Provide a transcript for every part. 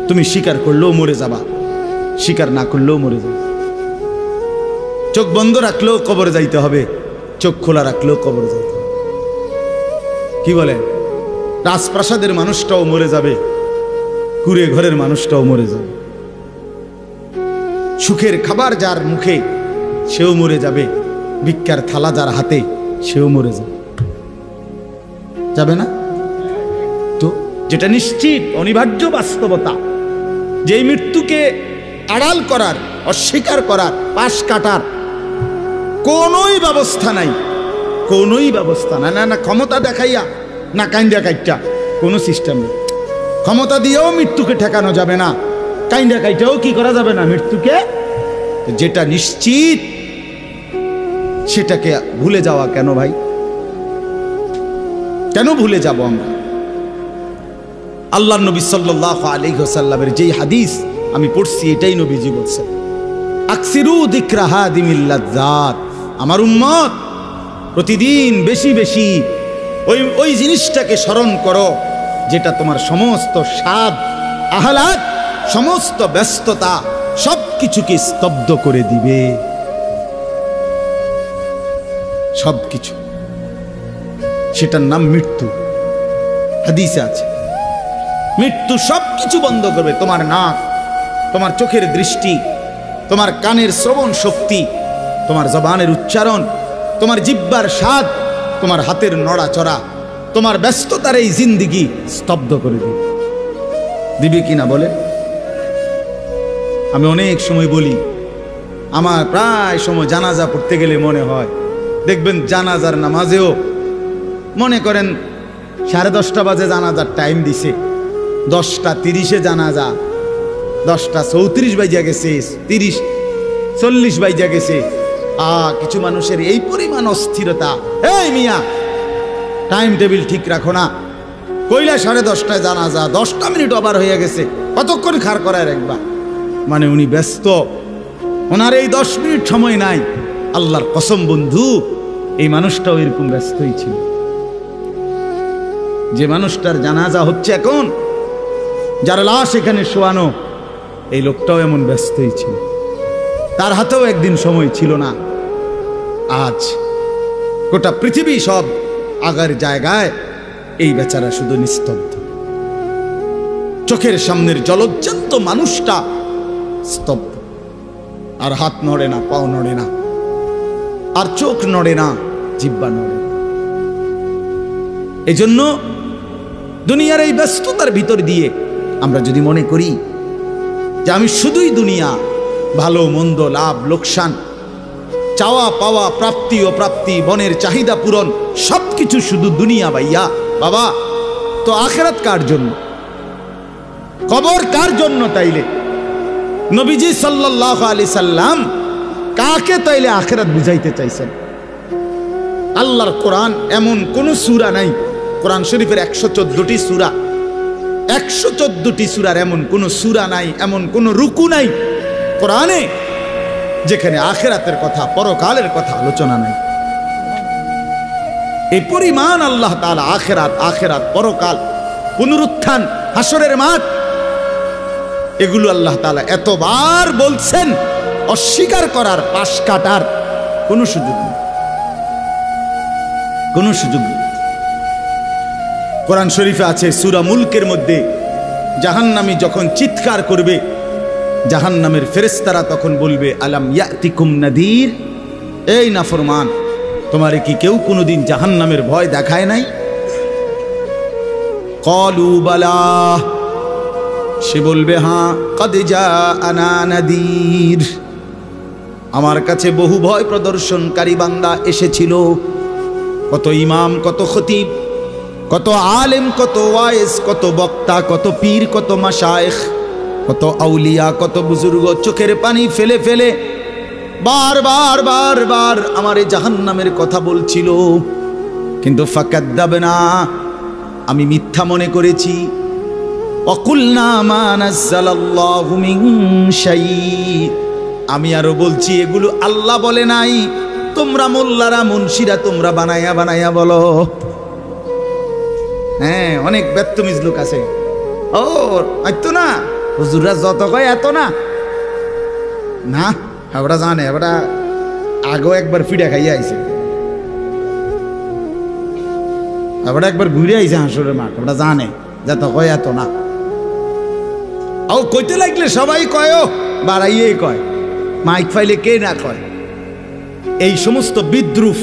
তুমি স্বীকার করলেও মরে যাবা, স্বীকার না করলেও মরে যাবে। চোখ বন্ধ রাখলেও কবরে যাইতে হবে, চোখ খোলা রাখলেও কবরে যাইতে হবে। কি বলেন? রাজপ্রাসাদের মানুষটাও মরে যাবে, কুড়ে ঘরের মানুষটাও মরে যাবে। সুখের খাবার যার মুখে সেও মরে যাবে, ভিক্ষার থালা যার হাতে সেও মরে যাবে, যাবে না? তো যেটা নিশ্চিত অনিবার্য বাস্তবতা, যে মৃত্যুকে আড়াল করার, অস্বীকার করার, পাশ কাটার কোনোই ব্যবস্থা নাই, কোনোই ব্যবস্থা নাই। না ক্ষমতা দেখাইয়া, না কাইন্দা কাইটা, কোনো সিস্টেম নেই। ক্ষমতা দিয়েও মৃত্যুকে ঠেকানো যাবে না, কাইন্দা কাইটাও কি করা যাবে না মৃত্যুকে। যেটা নিশ্চিত সেটাকে ভুলে যাওয়া কেন ভাই? কেন ভুলে যাব আমরা? আল্লাহর নবী সাল্লাল্লাহু আলাইহি ওয়াসাল্লামের যেই হাদিস আমি পড়ছি, এটাই নবীজি বলছেন, আকসিরু যিকরা হাদিমিল লাজ্জাত। আমার উম্মত প্রতিদিন বেশি বেশি ওই জিনিসটাকে স্মরণ করো যেটা তোমার সমস্ত স্বাদ, আহ্লাদ, সমস্ত ব্যস্ততা সবকিছুকে স্তব্ধ করে দিবে। সবকিছু, সেটার নাম মৃত্যু। হাদিসে আছে মৃত্যু সবকিছু বন্ধ করবে। তোমার নাক, তোমার চোখের দৃষ্টি, তোমার কানের শ্রবণ শক্তি, তোমার জবানের উচ্চারণ, তোমার জিহ্বার স্বাদ, তোমার হাতের নড়াচড়া, তোমার ব্যস্ততার এই জিন্দিগি স্তব্ধ করে দিবে। দিবে কিনা বলে? আমি অনেক সময় বলি, আমার প্রায় সময় জানাজা পড়তে গেলে মনে হয়, দেখবেন জানাজার নামাজেও মনে করেন 10:30 বাজে জানাজার টাইম দিছে, 10:30 জানাজা, 10:34 বাজে গেছে, 30-40 বাজে গেছে। কিছু মানুষের এই পরিমাণ অস্থিরতা, এই মিয়া টাইম টেবিল ঠিক রাখো না, কইলা 10:30টায় জানাজা, 10টা মিনিট ওভার হয়ে গেছে, কতক্ষণ খাড় করায় রাখবা? মানে উনি ব্যস্ত, ওনার এই 10 মিনিট সময় নাই। আল্লাহর কসম বন্ধু, এই মানুষটাও এরকম ব্যস্তই ছিল। যে মানুষটার জানাজা হচ্ছে এখন, যার লাশ এখানে শোয়ানো, এই লোকটাও এমন ব্যস্তই ছিল। তার হাতেও একদিন সময় ছিল না। আজ গোটা পৃথিবী সব আগার জায়গায়, এই বেচারা শুধু নিস্তব্ধ। চোখের সামনের জলজ্জান্ত মানুষটা স্তব্ধ, আর হাত নড়ে না, পাও নড়ে না, আর চোখ নড়ে না, জিহ্বা নড়ে না। এজন্য দুনিয়ার এই ব্যস্ততার ভিতর দিয়ে আমরা যদি মনে করি যে আমি শুধুই দুনিয়া, ভালো মন্দ, লাভ লোকসান, চাওয়া পাওয়া, প্রাপ্তি ও প্রাপ্তি, মনের চাহিদা পূরণ, সবকিছু শুধু দুনিয়া ভাইয়া, বাবা তো আখিরাত কার জন্য? কবর কার জন্য? তাইলে নবীজি সাল্লাল্লাহু আলাইহি সাল্লাম কাকে তাইলে আখিরাত বুঝাইতে চাইছেন? আল্লাহর কোরআন এমন কোন সূরা নাই, কোরআন শরীফের 114টি সূরা, 114টি সূরার এমন কোন সূরা নাই, এমন কোন রুকু নাই কোরআনে যেখানে আখিরাতের কথা, পরকালের কথা আলোচনা নাই। এই পরিমাণ আল্লাহ তাআলা আখিরাত, আখিরাত, পরকাল, পুনরুত্থান, হাসরের মাঠ, এগুলো আল্লাহ তাআলা এতবার বলছেন, অস্বীকার করার, পাশ কাটার কোনো সুযোগ নেই, কোনো সুযোগ নেই। কোরআন শরীফে আছে সূরা মুলকের মধ্যে, জাহান্নামী যখন চিৎকার করবে, জাহান্নামের ফেরেশতারা তখন বলবে, আলাম ইয়াতিকুম নাদির, এই নাফরমান, তোমারে কি কেউ কোনোদিন জাহান্নামের ভয় দেখায় নাই? ক্বালু বালা, সে বলবে হ্যাঁ, কদ জাআনা নাদির, আমার কাছে বহু ভয় প্রদর্শনকারী বান্দা এসেছিল। কত ইমাম, কত খতিব, কত আলেম, কত ওয়াইজ, কত বক্তা, কত পীর, কত মাশায়েখ, কত আউলিয়া, কত বুজুর্গ চোখের পানি ফেলে ফেলে বারবার বারবার আমার এই জাহান্নামের কথা বলছিল, কিন্তু ফাকাদ্দাবনা, আমি মিথ্যা মনে করেছি। ওয়াকুলনা মা নাযালাল্লাহু মিন শাই, আমি আরো বলছি এগুলো আল্লাহ বলে নাই, তোমরা মোল্লারা, মুন্সিরা তোমরা বানায়া বানায়া বলো। হ্যাঁ, অনেক বেত্তমিজ লোক আছে, ও আইতো না, হুজুররা যত কয় এত না, না ওরা জানে, ওরা আগেও একবার ফিডা খাইয়া আইছে, ওরা একবার ঘুরে আইছে হাসুরের মাঠ, ওরা জানে যত কয় এত না। ও কইতে লাগলে সবাই কয়, বাড়াইয়েই কয়, মাইক ফাইলে কে না কয়। এই সমস্ত বিদ্রুপ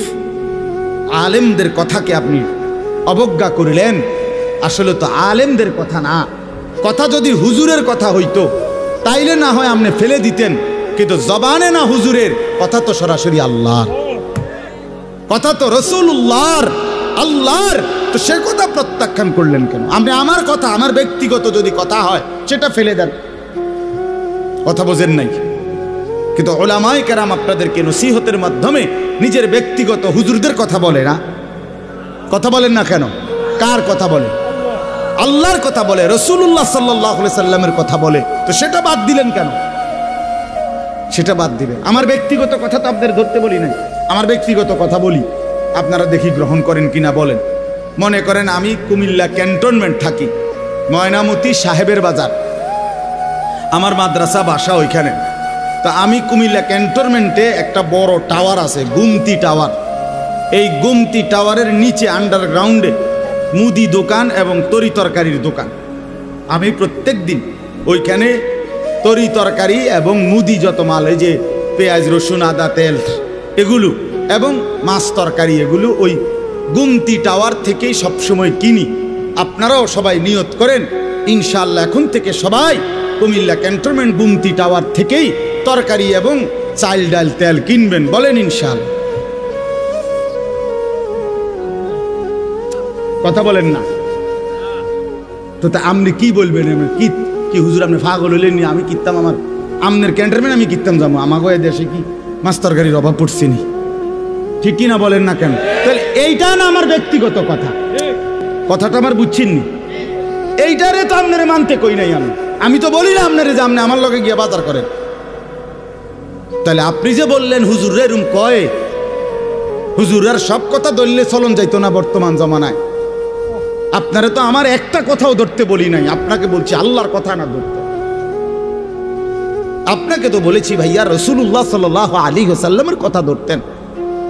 আলেমদের কথাকে আপনি অবজ্ঞা করিলেন। আসলে তো আলেমদের কথা না, কথা যদি হুজুরের কথা হইতো তাইলে না হয় আপনি ফেলে দিতেন, কিন্তু জবানে না হুজুরের কথা, তো সরাসরি আল্লাহর কথা, তো রাসূলুল্লাহর, আল্লাহর, তো সে কথা প্রত্যাখ্যান করলেন কেন? আপনি আমার কথা, আমার ব্যক্তিগত যদি কথা হয় সেটা ফেলে দেন, কথা বোঝেন নাই। কিন্তু উলামায়ে কেরাম আপনাদেরকে নসিহতের মাধ্যমে নিজের ব্যক্তিগত হুজুরদের কথা বলে না, কথা বলেন না কেন? কার কথা বলে? আল্লাহর কথা বলে, রাসূলুল্লাহ সাল্লাল্লাহু আলাইহি সাল্লামের কথা বলে, তো সেটা বাদ দিলেন কেন? সেটা বাদ দিবেন। আমার ব্যক্তিগত কথা তো আপনাদের ধরতে বলি নাই, আমার ব্যক্তিগত কথা বলি, আপনারা দেখি গ্রহণ করেন কিনা বলেন। মনে করেন আমি কুমিল্লা ক্যান্টনমেন্ট থাকি, ময়নামতি সাহেবের বাজার, আমার মাদ্রাসা বাসা ওইখানে। তা আমি কুমিল্লা ক্যান্টনমেন্টে একটা বড় টাওয়ার আছে, গুমতি টাওয়ার। এই গুমতি টাওয়ারের নিচে আন্ডারগ্রাউন্ডে মুদি দোকান এবং তরি তরকারির দোকান। আমি প্রত্যেক দিন ওইখানে তরি তরকারি এবং মুদি যত মাল, এই যে পেঁয়াজ রসুন আদা তেল এগুলো এবং মাছ তরকারি, এগুলো ওই গুমতি টাওয়ার থেকেই সবসময় কিনি। আপনারাও সবাই নিয়ত করেন ইনশাআল্লাহ এখন থেকে সবাই কুমিল্লা ক্যান্টনমেন্ট গুমতি টাওয়ার থেকেই তরকারি এবং চাল ডাল তেল কিনবেন, বলেন ইনশাআল্লাহ। কথা বলেন না তো, তা আপনি কি বলবেন? কি কি হুজুর আপনি পাগল হইলেন? আমি কিনতাম আমার আমনের ক্যান্টনমেন্ট, আমি কিনতাম যাবো, আমাকে দেশে কি মাছ তরকারির অভাব পড়ছে নি? ঠিক কিনা বলেন না কেন? তাহলে এইটা না আমার ব্যক্তিগত কথা, কথাটা আমার বুঝছেননি? এইটারে তো আপনারে মানতে কই নাই আমি তো বলি না আপনারে যে আপনি আমার লগে গিয়ে বাজার করেন। তাহলে আপনি যে বললেন হুজুর রে এরম কয়, হুজুরের সব কথা ধরলে চলন যাইতো না বর্তমান জমানায়। আপনারা তো আমার একটা কথাও ধরতে বলি নাই, আপনাকে বলছি আল্লাহর কথা না ধরতে। আপনাকে তো বলেছি ভাইয়া রাসূলুল্লাহ সাল্লাল্লাহু আলাইহি ওয়াসাল্লামের কথা ধরতেন।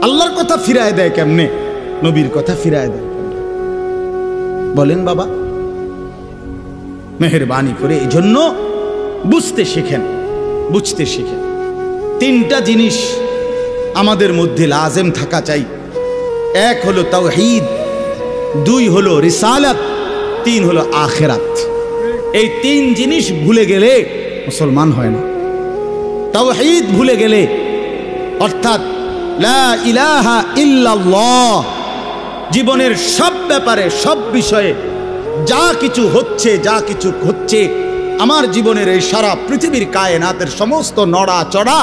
আল্লাহর কথা ফিরায় দেয় কেমনে? নবীর কথা ফিরায় দেয় বলেন বাবা, মেহেরবানি করে। এই জন্য বুঝতে শিখেন, বুঝতে শিখেন। তিনটা জিনিস আমাদের মধ্যে লাজেম থাকা চাই। এক হলো তাওহীদ, দুই হলো রিসালাত, তিন হলো আখিরাত। এই তিন জিনিস ভুলে গেলে মুসলমান হয় না। তাওহীদ ভুলে গেলে, অর্থাৎ লা ইলাহা ইল্লাল্লাহ, জীবনের সব ব্যাপারে সব বিষয়ে যা কিছু হচ্ছে, যা কিছু হচ্ছে আমার জীবনের এই সারা পৃথিবীর কায়নাতের সমস্ত নড়া চড়া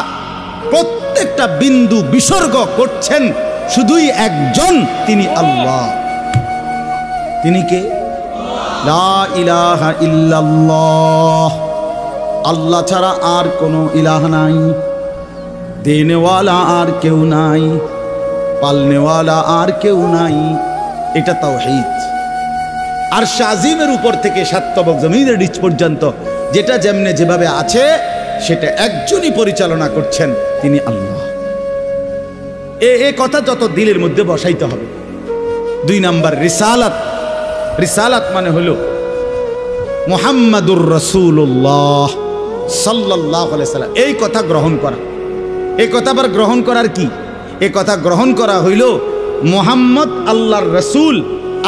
প্রত্যেকটা বিন্দু বিসর্গ করছেন শুধুই একজন, তিনি আল্লাহ। তিনি কে? লা ইলাহা ইল্লাল্লাহ, আল্লাহ ছাড়া আর কোনো ইলাহ নাই, দেনেওয়ালা আর কেউ নাই, পালনেওয়ালা আর কেউ নাই। এটা তাওহীদ। আর শাজিমের উপর থেকে সাতবক জমিনের নিচ পর্যন্ত যেটা যেমনে যেভাবে আছে সেটা একজনই পরিচালনা করছেন, তিনি আল্লাহ। এ কথা যত দিলের মধ্যে বসাইতে হবে। দুই নাম্বার রিসালাত। রিসালাত মানে হলো মুহাম্মাদুর রাসূলুল্লাহ সাল্লাল্লাহু আলাইহি সাল্লাম, এই কথা গ্রহণ করা। এই কথা আবার গ্রহণ করার কি? এই কথা গ্রহণ করা হইল মুহাম্মদ আল্লাহর রাসূল,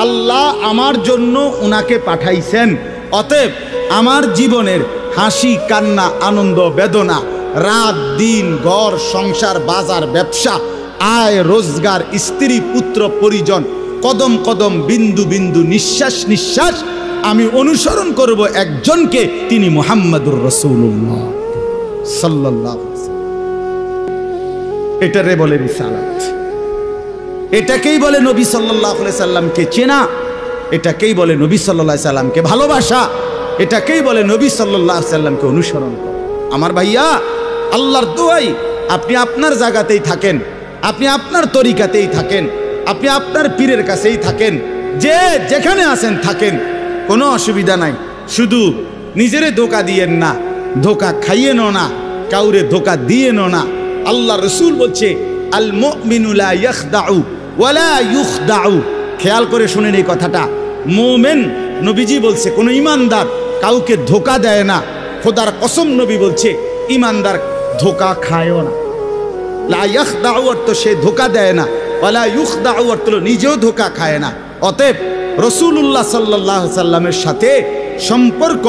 আল্লাহ আমার জন্য উনাকে পাঠাইছেন, অতএব আমার জীবনের হাসি কান্না আনন্দ বেদনা, রাত দিন, ঘর সংসার বাজার ব্যবসা, আয় রোজগার, স্ত্রী পুত্র পরিজন, কদম কদম বিন্দু বিন্দু নিঃশ্বাস নিঃশ্বাস আমি অনুসরণ করব একজনকে, তিনি মুহাম্মাদুর রাসূলুল্লাহ সাল্লাল্লাহু আলাইহি ওয়াসাল্লাম। এটারে বলে রিসালাত। এটাকেই বলে নবী সাল্লাল্লাহু আলাইহি সাল্লামকে চেনা, এটাকেই বলে নবী সাল্লাল্লাহু আলাইহি সাল্লামকে ভালোবাসা, এটাকেই বলে নবী সাল্লাল্লাহু আলাইহি সাল্লামকে অনুসরণ করা। আমার ভাইয়া, আল্লাহর দোয়াই আপনি আপনার জায়গাতেই থাকেন, আপনি আপনার তরিকাতেই থাকেন, আপনি আপনার পীরের কাছেই থাকেন, যে যেখানে আছেন থাকেন, কোনো অসুবিধা নাই। শুধু নিজেরে ধোকা দিয়েন না, ধোকা খাইয়েন না, কাউরে ধোকা দিয়েন না। আল্লাহ রসুল বলছে আল মুমিনু লা ইয়াখদাউ ওয়ালা ইউখদাউ। খেয়াল করে শুনেন এই কথাটা। মুমিন, নবীজি বলছে, কোন ইমানদার কাউকে ধোকা দেয় না। খোদার কসম নবী বলছে ইমানদার ধোকা খায়ও না। লা ইয়াখদাউ অর্থ সে ধোকা দেয় না, ওয়ালা ইউখদাউ অর্থ নিজেও ধোকা খায় না। অতএব রাসূলুল্লাহ সাল্লাল্লাহু আলাইহি সাল্লামের সাথে সম্পর্ক,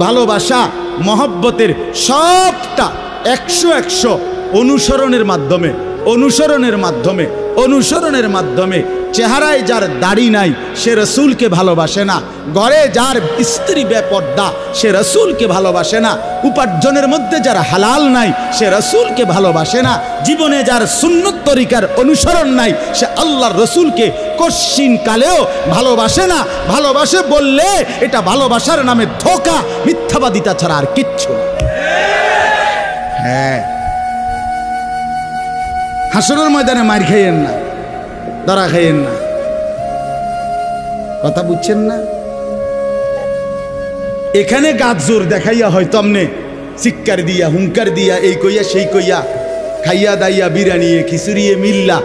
ভালোবাসা, মহব্বতের সবটা 100 অনুসরণের মাধ্যমে, অনুসরণের মাধ্যমে, অনুসরণের মাধ্যমে। চেহারায় যার দাড়ি নাই সে রসুলকে ভালোবাসে না, ঘরে যার স্ত্রী বেপর্দা সে রসুলকে ভালোবাসে না, উপার্জনের মধ্যে যার হালাল নাই সে রসুলকে ভালোবাসে না, জীবনে যার সুন্নত তরিকার অনুসরণ নাই সে আল্লাহর রসুলকে কশ্চিন কালেও ভালোবাসে না। ভালোবাসে বললে এটা ভালোবাসার নামে ধোঁকা, মিথ্যাবাদিতা ছাড়া আর কিচ্ছু না। হ্যাঁ, হাসরের ময়দানে মার খাইয়েন না, ধরা খাইয়েন না। কথা বুঝছেন না? এখানে গাছ জোর দেখাইয়া হয়তো আমনে চিৎকার দিয়া, হুঙ্কার দিয়া, এই কইয়া সেই কইয়া, খাইয়া দাইয়া, বিরানিয়ে খিচুড়িয়ে মিল্লা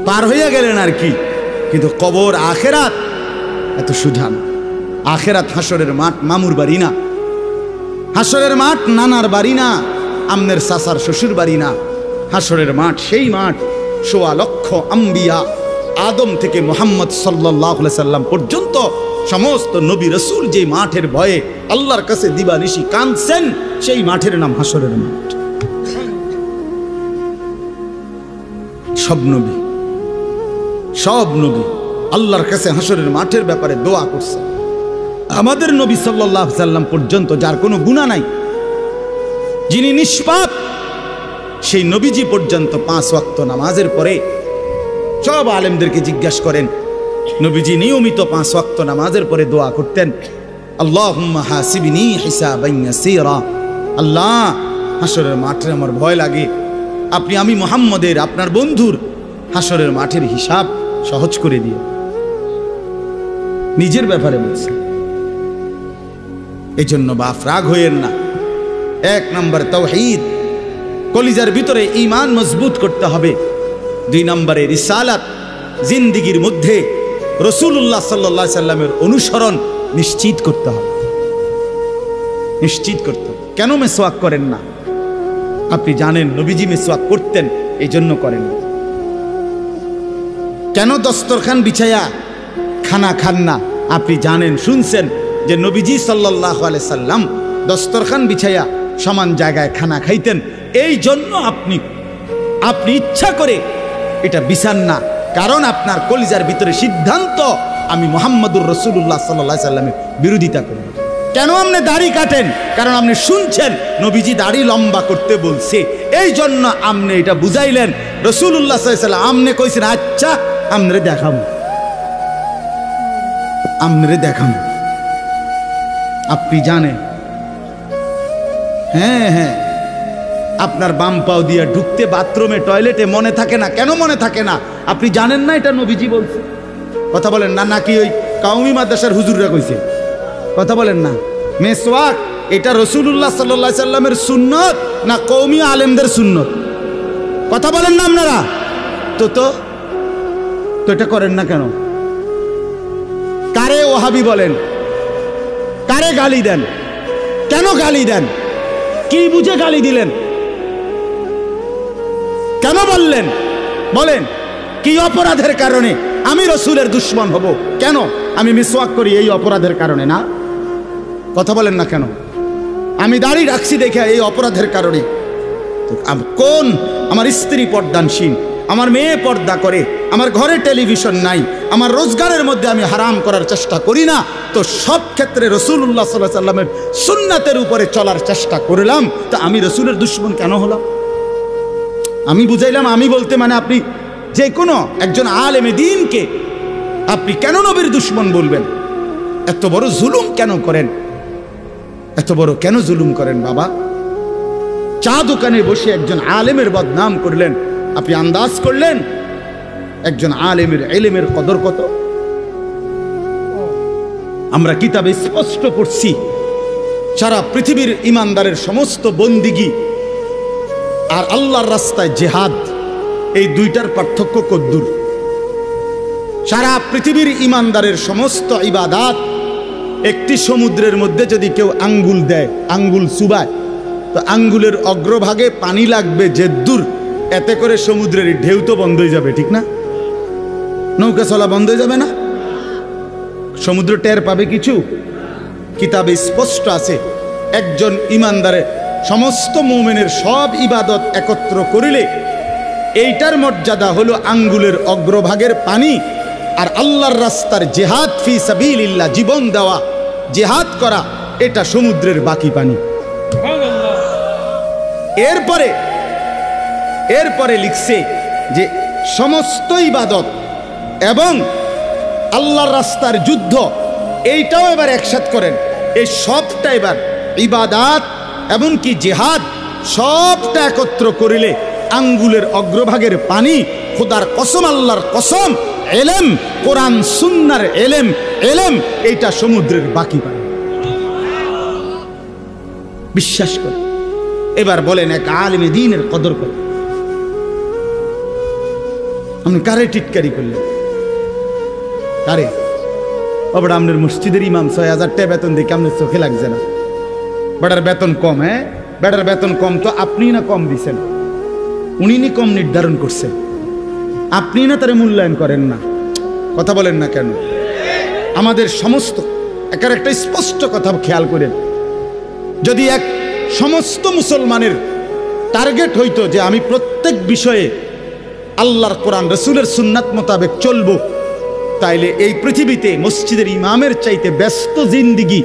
পার হইয়া গেলেন আর কি। কিন্তু কবর আখেরাত এত সোজা না। আখেরাত হাসরের মাঠ মামুর বাড়ি না, হাসরের মাঠ নানার বাড়ি না, আমনের সাসার শ্বশুর বাড়ি না। হাসরের মাঠ সেই মাঠ ১৬ লক্ষ আম্বিয়া, আদম থেকে মুহাম্মদ সাল্লাল্লাহু আলাইহি সাল্লাম পর্যন্ত সমস্ত নবী রাসূল যে মাঠের ভয়ে আল্লাহর কাছে দিবানিশি কাঁদছেন, সেই মাঠের নাম হাসরের মাঠ। সব নবী আল্লাহর কাছে হাসরের মাঠের ব্যাপারে দোয়া করছে। আমাদের নবী সাল্লাল্লাহু আলাইহি সাল্লাম পর্যন্ত যার কোনো গুনাহ নাই, যিনি নিষ্পাপ, সেই নবীজি পর্যন্ত 5 ওয়াক্ত নামাজের পরে সব আলেমদেরকে জিজ্ঞাসা করেন, নবীজি নিয়মিত 5 ওয়াক্ত নামাজের পরে দোয়া করতেন, আল্লাহুম্মা হাসিবনি হিসাবান ইয়াসীরা। আল্লাহ, হাসরের মাঠে আমার ভয় লাগে, আমি মুহাম্মদের, আপনার বন্ধুর হাসরের মাঠের হিসাব সহজ করে দিও। নিজের ব্যাপারে বলছে। এই জন্য বাপ রাগ হইয়েন না। 1 নম্বর তাওহীদ, কলিজার ভিতরে ঈমান মজবুত করতে হবে। 2 নম্বরে রিসালাত, জিন্দেগীর মধ্যে রাসূলুল্লাহ সাল্লাল্লাহু আলাইহি সাল্লামের অনুসরণ নিশ্চিত করতে হবে। নিশ্চিত করতে হবে। কেন মিসওয়াক করেন না? আপনি জানেন নবীজি মিসওয়াক করতেন, এই জন্য করেন না। কেন দস্তরখান বিছায়া খানা খান না? আপনি জানেন, শুনছেন যে নবীজি সাল্লাল্লাহু আলাইহি সাল্লাম দস্তরখান বিছায়া সমান জায়গায় খানা খাইতেন, এই জন্য আপনি ইচ্ছা করে এটা বিছান না। কারণ আপনার কলিজার ভিতরে সিদ্ধান্ত, আমি মুহাম্মদুর রাসূলুল্লাহ সাল্লাল্লাহু আলাইহি সাল্লামের বিরোধিতা করব। কেন আপনি দাড়ি কাটেন? কারণ আপনি শুনছেন নবীজি দাড়ি লম্বা করতে বলছে, এই জন্য আপনি এটা বুঝাইলেন। রাসূলুল্লাহ সাল্লাল্লাহু আলাইহি সাল্লাম আপনি কইছেন, আচ্ছা আমরে দেখাবো, আমরে দেখাবো। আপনি জানেন, হ্যাঁ, আপনার বাম পাও দিয়া ঢুকতে বাথরুমে, টয়লেটে মনে থাকে না। কেন মনে থাকে না? আপনি জানেন না এটা নবীজি বলছে। কথা বলেন না, নাকি ওই কাউমি মাদ্রাসার হুজুররা কইছে? কথা বলেন না। মেসওয়াক এটা রাসূলুল্লাহ সাল্লাল্লাহু আলাইহি সাল্লামের সুন্নত না কওমি আলেমদের সুন্নত? কথা বলেন না আপনারা। তো এটা করেন না কেন? কারে ওহাবি বলেন? কারে গালি দেন? কেন গালি দেন? কি বুঝে গালি দিলেন? কেন বললেন? বলেন, কি অপরাধের কারণে আমি রাসূলের দুশমন হব? কেন? আমি মিসওয়াক করি এই অপরাধের কারণে না? কথা বলেন না কেন? আমি দাড়ি রাখছি দেখে এই অপরাধের কারণে? কোন আমার স্ত্রী পর্দানশীল, আমার মেয়ে পর্দা করে, আমার ঘরে টেলিভিশন নাই, আমার রোজগারের মধ্যে আমি হারাম করার চেষ্টা করি না, তো সব ক্ষেত্রে রাসূলুল্লাহ সাল্লাল্লাহু আলাইহি সাল্লামের সুন্নাতের উপরে চলার চেষ্টা করলাম, তো আমি রাসূলের দুশমন কেন হলাম? আমি বুঝাইলাম, আমি বলতে মানে আপনি যে কোনো একজন আলেমে দ্বীনকে আপনি কেন নবীর দুশমন বলবেন? এত বড় জুলুম কেন করেন? এত বড় কেন জুলুম করেন বাবা? চা দোকানে বসে একজন আলেমের বদনাম করলেন, আপনি আন্দাজ করলেন একজন আলেমের ইলমের কদর কত? আমরা কিতাবে স্পষ্ট পড়ছি সারা পৃথিবীর ইমানদারের সমস্ত বন্দিগি আর আল্লাহর রাস্তায় জিহাদ, এই দুইটার পার্থক্য কদ্দুর। সারা পৃথিবীর ইমানদারের সমস্ত ইবাদাত একটি সমুদ্রের মধ্যে যদি কেউ আঙ্গুল দেয়, আঙ্গুল চুবায়, তো আঙ্গুলের অগ্রভাগে পানি লাগবে যে দূর, এতে করে সমুদ্রের ঢেউ তো বন্ধ হয়ে যাবে, ঠিক না? নৌকা চলা বন্ধ হয়ে যাবে না? সমুদ্র টের পাবে কিছু? কিতাবে স্পষ্ট আছে একজন ইমানদারের সমস্ত মুমিনের সব ইবাদত একত্র করিলে এইটার মর্যাদা হলো আঙ্গুলের অগ্রভাগের পানি। আর আল্লাহর রাস্তার জিহাদ ফি সাবিলিল্লাহ, জীবন দেওয়া, জিহাদ করা, এটা সমুদ্রের বাকি পানি। এরপরে লিখছে যে সমস্ত ইবাদত এবং আল্লাহর রাস্তার যুদ্ধ, এইটাও এবার একসাথ করেন। এই সবটা এবার ইবাদাত এমনকি জিহাদ সবটা একত্র করিলে আঙ্গুলের অগ্রভাগের পানি, খোদার কসম, আল্লাহর কসম, এলেম, কোরআন সুন্নাহর এলেম, এইটা সমুদ্রের বাকি পানি। বিশ্বাস করে এবার বলেন এক আলেমে দ্বীনের কদর করে আপনি কারে টিটকারি করলেন? কারে? ওটা আপনার মসজিদের ইমাম ৬,০০০ টাকা বেতন দেখে আপনার চোখে লাগছে না? বেটার বেতন কম। হ্যাঁ, বেটার বেতন কম তো আপনি না কম দিছেন, উনি নি কম নির্ধারণ করছেন, আপনি না তারে মূল্যায়ন করেন না। কথা বলেন না কেন? আমাদের সমস্ত একার একটা স্পষ্ট কথা খেয়াল করেন, যদি এক সমস্ত মুসলমানের টার্গেট হইতো যে আমি প্রত্যেক বিষয়ে আল্লাহর কোরআন রসুলের সুন্নাত মোতাবেক চলবো, তাইলে এই পৃথিবীতে মসজিদের ইমামের চাইতে ব্যস্ত জিন্দিগি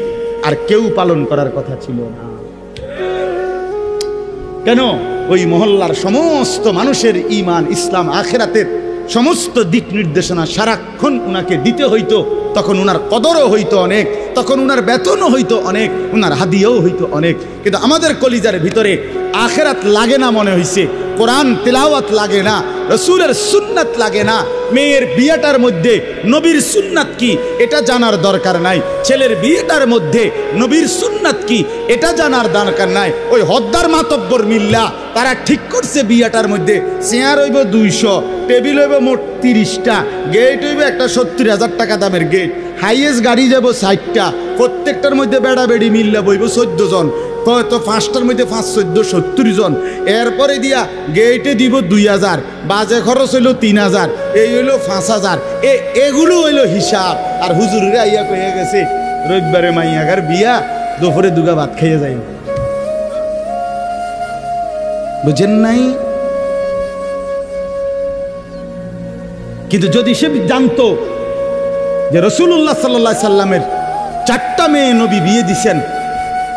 আর কেউ পালন করার কথা ছিল না। কেন? ওই মহল্লার সমস্ত মানুষের ঈমান, ইসলাম, আখিরাতের সমস্ত দিক নির্দেশনা সারাক্ষণ উনাকে দিতে হইতো। তখন উনার কদরও হইতো অনেক, তখন উনার বেতনও হইতো অনেক, উনার হাদিয়াও হইতো অনেক। কিন্তু আমাদের কলিজার ভিতরে আখিরাত লাগে না মনে হইছে, কোরআন তিলাওয়াত লাগে না, রসুলের সুন্নাত লাগে না, মেয়ের বিয়েটার মধ্যে নবীর সুন্নাত কি এটা জানার দরকার নাই, ছেলের বিয়েটার মধ্যে নবীর সুন্নাত কি এটা জানার দরকার নাই। ওই হদ্দার মাতব্বর মিল্লা তারা ঠিক করছে বিয়েটার মধ্যে চেয়ার হইব ২০০, টেবিল হইব মোট ৩০টা, গেট হইব একটা ৭০,০০০ টাকা দামের গেট, হাইয়েস্ট গাড়ি যাব ৬০টা, প্রত্যেকটার মধ্যে বেড়া বেড়ি মিল্লা বইব ১৪ জন, তো ৫টার মধ্যে ৫, ১৪, ৭০ জন। এরপরে দিয়া গেটে দিব ২,০০০, বাজে খরচ হইল ৩,০০০, এই হইল ৫,০০০। এগুলো হইল হিসাব। আর হুজুরেরা আইয়া কয়ে গেছে রবিবারে মাইয়াগার বিয়া, দুপুরে দুগা ভাত খাইয়ে যাই। বুঝেন নাই? কিন্তু যদি সে জানতো যে রাসূলুল্লাহ সাল্লাল্লাহু আলাইহি সাল্লামের ৪টা মেয়ে নবী বিয়ে দিছেন,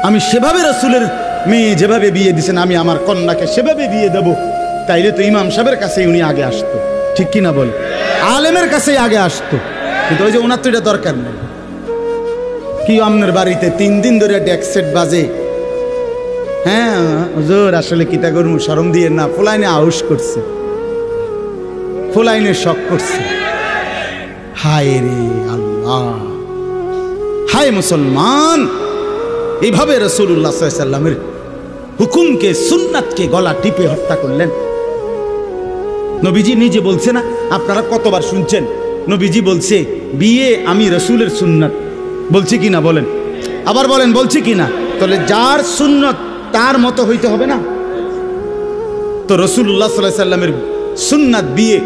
আমি সেভাবে রাসূলের মেয়ে যেভাবে বিয়ে দিছেন আমি আমার কন্যাকে সেভাবে বিয়ে দেব, তাইলে তো ইমাম সাহেবের কাছেই উনি আগে আসতো, ঠিক কিনা বল? আলেমের কাছেই আগে আসতো। কিন্তু ওই যে ওনার তো এটা দরকার নেই। কি আপনার বাড়িতে ৩ দিন ধরে ডেক সেট বাজে? হ্যাঁ হুজুর আসলে কিতা করবো, শরম দিয়ে না, ফুলাইনে আউশ করছে, ফুলাইনে শখ করছে। হায় রে আল্লাহ, হায় মুসলমান, এইভাবে রাসূলুল্লাহ সাল্লাল্লাহু আলাইহি সাল্লামের হুকুমকে, সুন্নাতকে গলা টিপে হত্যা করলেন। নবীজি নিজে বলছে না, আপনারা কতবার শুনছেন, নবীজি বলছে বিয়ে আমি রাসূলের সুন্নাত, বলছি কি না বলেন? আবার বলেন বলছি কি না? তাহলে যার সুন্নাত তার মতো হইতে হবে না? তো রাসূলুল্লাহ সাল্লাল্লাহু আলাইহি সাল্লামের সুন্নাত বিয়ে,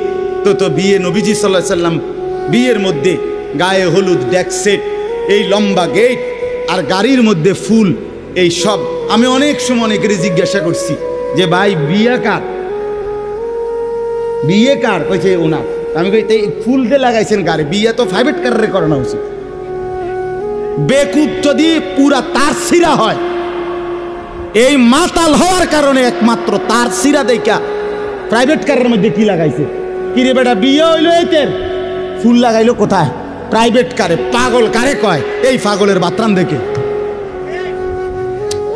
তো বিয়ে নবীজি সাল্লাল্লাহু আলাইহি সাল্লাম বিয়ের মধ্যে গায়ে হলুদ, ডেক সেট, এই লম্বা গেট আর গাড়ির মধ্যে ফুল, এই সব। আমি অনেক সময় অনেকেরই জিজ্ঞাসা করছি যে ভাই বিয়ে কার, বিয়ে কার? কইছে ওনার। আমি কই এই ফুল দিয়ে লাগাইছেন গাড়ি, বিয়ে তো প্রাইভেট কারে করানো উচিত। বেকুব যদি পুরা তার সিরা হয়, এই মাতাল হওয়ার কারণে একমাত্র তার সিরা দেখা প্রাইভেট কারের মধ্যে কি লাগাইছে। কিরে বেটা বিয়ে হইলো এতের, ফুল লাগাইলো কোথায়? প্রাইভেট কারে। পাগল কারে কয়? এই পাগলের বাতরাম দেখে।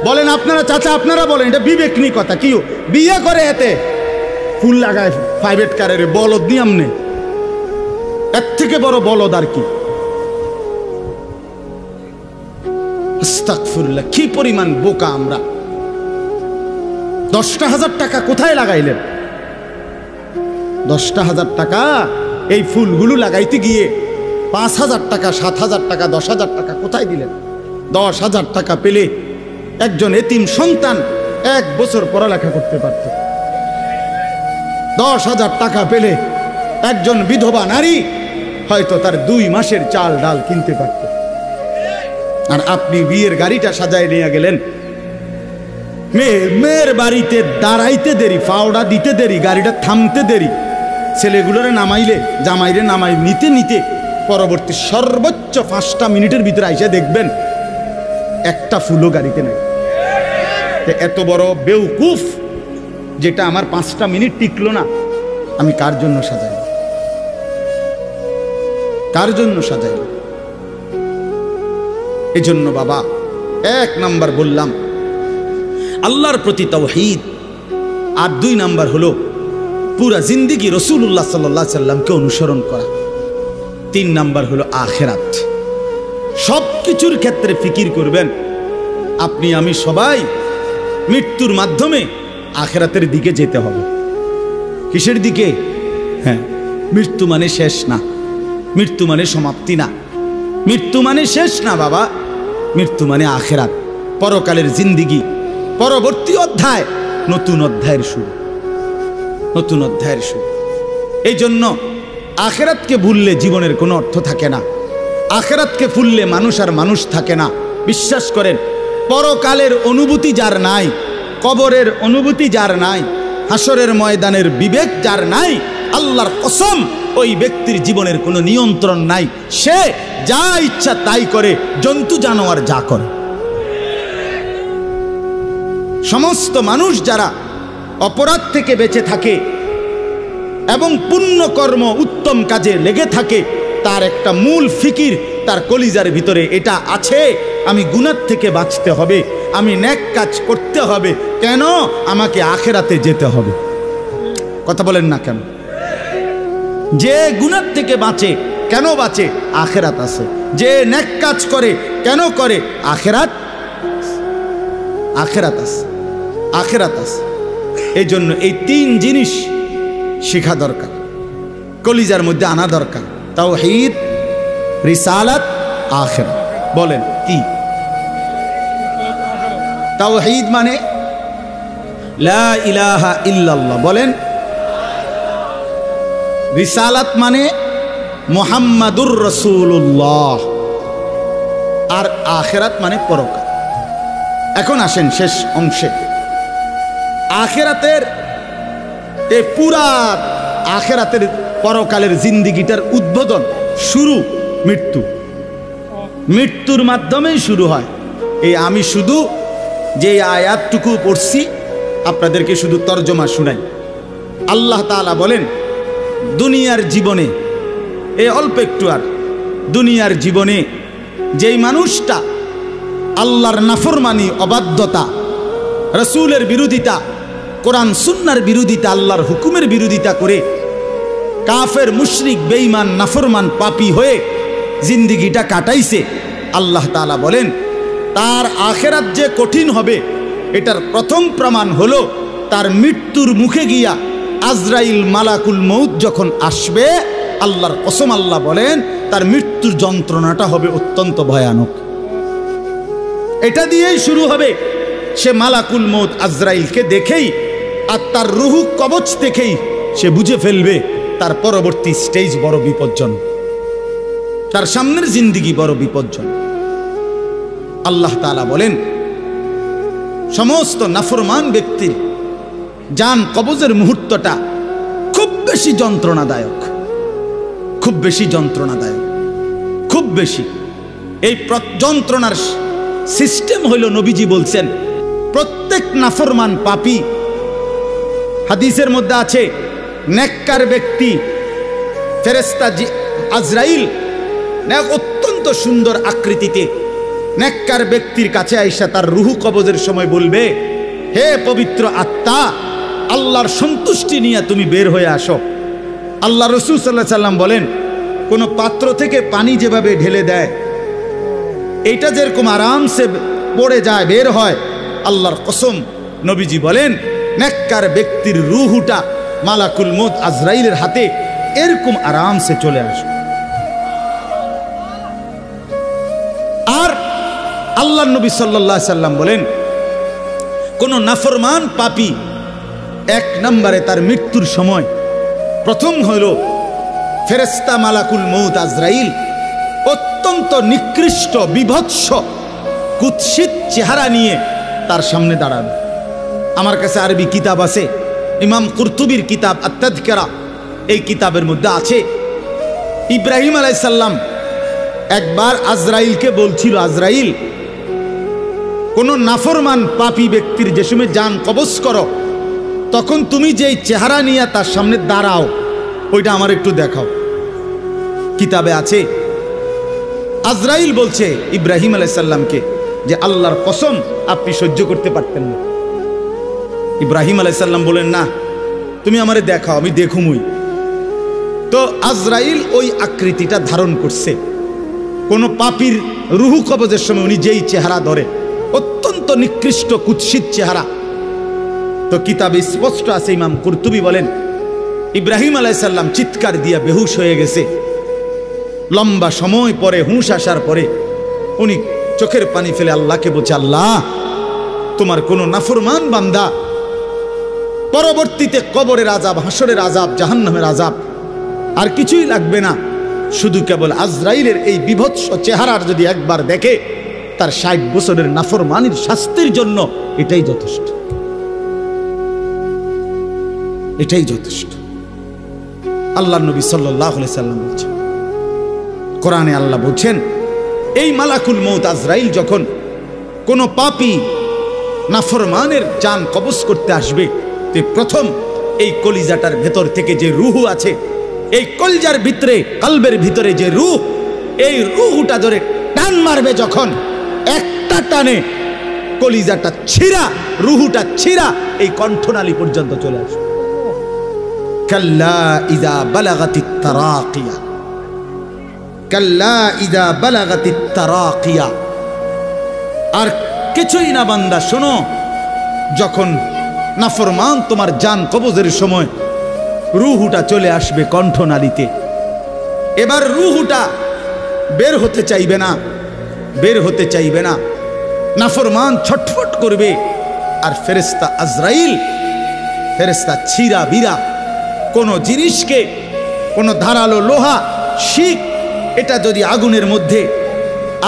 বলেন আপনারা চাচা, আপনারা বলেন, এটা বিবেক নি কথা। কি বিয়ে করে এতে ফুল লাগায় প্রাইভেট কারের, বলদ নিয়ম নেই। এর থেকে বড় বলদ আর কি? আস্তাগফিরুল্লাহ, কি পরিমাণ বোকা আমরা। 10,000 টাকা কোথায় লাগাইলেন? 10,000 টাকা এই ফুলগুলো লাগাইতে গিয়ে 5,000 টাকা, 7,000 টাকা, 10,000 টাকা কোথায় দিলেন? 10,000 টাকা পেলে একজন এতিম সন্তান 1 বছর পড়ালেখা করতে পারত। 10,000 টাকা পেলে একজন বিধবা নারী হয়তো তার 2 মাসের চাল ডাল কিনতে পারত। আর আপনি বিয়ের গাড়িটা সাজায় নিয়ে গেলেন, মেয়ের বাড়িতে দাঁড়াইতে দেরি, ফাওড়া দিতে দেরি, গাড়িটা থামতে দেরি, ছেলেগুলোরে নামাইলে জামাইরে নামাই নিতে নিতে পরবর্তী সর্বোচ্চ 5টা মিনিটের ভিতরে আইসা দেখবেন একটা ফুলও গাড়িতে নাই। এত বড় বেউকুফ যেটা আমার 5টা মিনিট টিকলো না, আমি কার জন্য সাজাই? কার জন্য সাজাই? এজন্য বাবা 1 নাম্বার বললাম আল্লাহর প্রতি তাওহীদ, আর 2 নাম্বার হলো পুরা জিন্দেগি রাসূলুল্লাহ সাল্লাল্লাহু আলাইহি সাল্লামকে অনুসরণ করা। 3 নাম্বার হলো আখিরাত। সব কিছুর ক্ষেত্রে ফিকির করবেন। আপনি আমি সবাই মৃত্যুর মাধ্যমে আখিরাতের দিকে যেতে হবে। কিসের দিকে? হ্যাঁ, মৃত্যু মানে শেষ না, মৃত্যু মানে সমাপ্তি না, মৃত্যু মানে শেষ না বাবা। মৃত্যু মানে আখিরাত, পরকালের জিন্দেগি, পরবর্তী অধ্যায়, নতুন অধ্যায়ের শুরু, নতুন অধ্যায়ের শুরু। এই জন্য আখিরাতকে ভুললে জীবনের কোনো অর্থ থাকে না। আখিরাতকে ভুললে মানুষ আর মানুষ থাকে না। বিশ্বাস করেন, পরকালের অনুভূতি যার নাই, কবরের অনুভূতি যার নাই, হাসরের ময়দানের বিবেক যার নাই, আল্লাহর কসম ওই ব্যক্তির জীবনের কোনো নিয়ন্ত্রণ নাই। সে যা ইচ্ছা তাই করে, জন্তু জানোয়ার যা করে। সমস্ত মানুষ যারা অপরাধ থেকে বেঁচে থাকে এবং পুণ্যকর্ম উত্তম কাজে লেগে থাকে, তার একটা মূল ফিকির তার কলিজার ভিতরে এটা আছে, আমি গুনাহ থেকে বাঁচতে হবে, আমি নেক কাজ করতে হবে। কেন? আমাকে আখিরাতে যেতে হবে। কথা বলেন না কেন? যে গুনাহ থেকে বাঁচে, কেন বাঁচে? আখিরাত আছে। যে নেক কাজ করে, কেন করে? আখিরাত, আখিরাত আছে, আখিরাত আছে। এই জন্য এই 3 জিনিস শেখা দরকার, কলিজার মধ্যে আনা দরকার। তাওহীদ, রিসালাত, আখিরাত। বলেন কি? তাওহীদ মানে লা ইলাহা ইল্লাল্লাহ, বলেন। রিসালাত মানে মুহাম্মাদুর রাসূলুল্লাহ, আর আখিরাত মানে পরকাল। এখন আসেন শেষ অংশে। আখিরাতের এই পুরা আখিরাতের পরকালের জিন্দেগিটার উদ্বোধন, শুরু মৃত্যু। মৃত্যুর মাধ্যমেই শুরু হয়। এই আমি শুধু যে আয়াতটুকু পড়ছি আপনাদেরকে শুধু তর্জমা শুনাই। আল্লাহ তাআলা বলেন, দুনিয়ার জীবনে, এই অল্প একটু, আর দুনিয়ার জীবনে যেই মানুষটা আল্লাহর নাফরমানি, অবাধ্যতা, রাসূলের বিরোধিতা, কোরআন সুন্নাহর বিরোধিতা, আল্লাহর হুকুমের বিরোধিতা করে কাফের, মুশরিক, বেঈমান, নাফরমান, পাপী হয়ে জিন্দেগিটা কাটাইছে, আল্লাহ তাআলা বলেন তার আখিরাত যে কঠিন হবে এটার প্রথম প্রমাণ হলো তার মৃত্যুর মুখে গিয়া আজরাইল, মালাকুল মউত যখন আসবে, আল্লাহর কসম আল্লাহ বলেন তার মৃত্যুর যন্ত্রণাটা হবে অত্যন্ত ভয়ানক। এটা দিয়েই শুরু হবে। সে মালাকুল মউত আজরাইলকে দেখেই আর তার রুহু কবচ দেখেই সে বুঝে ফেলবে তার পরবর্তী স্টেজ বড় বিপজ্জনক, তার সামনের জিন্দেগি বড় বিপজ্জনক। আল্লাহ তাআলা বলেন সমস্ত নাফরমান ব্যক্তির জান কবজের মুহূর্তটা খুব বেশি যন্ত্রণাদায়ক, খুব বেশি যন্ত্রণাদায়ক, খুব বেশি। এই যন্ত্রণার সিস্টেম হইল, নবীজি বলছেন প্রত্যেক নাফরমান পাপী, হাদিসের মধ্যে আছে নেককার ব্যক্তি, ফেরেশতা আজরাইল অত্যন্ত সুন্দর আকৃতিতে নেককার ব্যক্তির কাছে আইসা তার রুহু কবজের সময় বলবে, হে পবিত্র আত্মা, আল্লাহর সন্তুষ্টি নিয়ে তুমি বের হয়ে আসো। আল্লাহ রাসূল সাল্লাল্লাহু আলাইহি সাল্লাম বলেন, কোন পাত্র থেকে পানি যেভাবে ঢেলে দেয় এইটা যেরকম আরামসে পড়ে যায়, বের হয়, আল্লাহর কসম নবীজি বলেন নেককার ব্যক্তির রূহটা মালাকুল মউত আজরাইলের হাতে এরকম আরামসে চলে আসে। আর আল্লাহর নবী সাল্লাল্লাহু আলাইহি সাল্লাম বলেন কোন নাফরমান পাপী এক নম্বরে তার মৃত্যুর সময় প্রথম হলো ফেরেশতা মালাকুল মউত আজরাইল অত্যন্ত নিকৃষ্ট বিভৎস কুৎসিত চেহারা নিয়ে তার সামনে দাঁড়াবে। আমার কাছে আরবি কিতাব আছে, ইমাম কুরতুবির কিতাব আত-তাযকিরা, এই কিতাবের মধ্যে আছে ইব্রাহিম আলাইহিস সালাম একবার আজরাইলকে বলছিল, আজরাইল কোন নাফরমান পাপী ব্যক্তির যে সময় জান কবজ করো তখন তুমি যেই চেহারা নিয়ে তার সামনে দাঁড়াও ওইটা আমার একটু দেখাও। কিতাবে আছে আজরাইল বলছে ইব্রাহিম আলাইহিস সালামকে যে আল্লাহর কসম আপনি সহ্য করতে পারতেন না। ইব্রাহিম আলাইহিস সালাম বলেন না তুমি আমারে দেখাও, আমি দেখুমই। তো আজরাইল ওই আকৃতিটা ধারণ করছে। কোন পাপীর রূহ কবজের সময় উনি যেই চেহারা ধরে অত্যন্ত নিকৃষ্ট কুৎসিত চেহারা। তো কিতাবে স্পষ্ট আছে, ইমাম কুরতুবী বলেন ইব্রাহিম আলাইহিস সালাম চিৎকার দিয়ে বেহুশ হয়ে গেছে। লম্বা সময় পরে হুঁশ আসার পরে উনি চোখের পানি ফেলে আল্লাহকে বলছে, আল্লাহ তোমার কোন নাফরমান বান্দা পরবর্তীতে কবরের আযাব, হাসরের আযাব, জাহান্নামের আযাব আর কিছুই লাগবে না, শুধু কেবল আজরাইলের এই বিভৎস চেহারার যদি একবার দেখে তার ৬০ বছরের নাফরমানির শাস্তির জন্য এটাই যথেষ্ট, এটাই যথেষ্ট। আল্লাহর নবী সাল্লাল্লাহু আলাইহি সাল্লাম বলছেন, কোরআনে আল্লাহ বলছেন এই মালাকুল মউত আজরাইল যখন কোন পাপী নাফরমানের জান কবজ করতে আসবে তে প্রথম এই কলিজাটার ভেতর থেকে যে রূহ আছে, এই কলজার ভিতরে কলবের ভিতরে যে রূহ, এই রূহটা ধরে টান মারবে যখন একটা টানে কলিজাটা ছিঁড়া, রূহটা ছিঁড়া এই কণ্ঠনালী পর্যন্ত চলে আসবে। কাল্লা ইযা বালাগাতিত তারাকিয়া, কাল্লা ইযা বালাগাতিত তারাকিয়া। আর কিছুই না বান্দা, শোনো, যখন নাফরমান তোমার জান কবজের সময় রূহটা চলে আসবে কণ্ঠনালীতে, এবার রূহটা বের হতে চাইবে না, বের হতে চাইবে না, নাফরমান ছটফট করবে। আর ফেরেশতা আজরাইল, ফেরেশতা ছিঁড়া বিরা কোনো জিনিসকে, কোনো ধারালো লোহা, শিক, এটা যদি আগুনের মধ্যে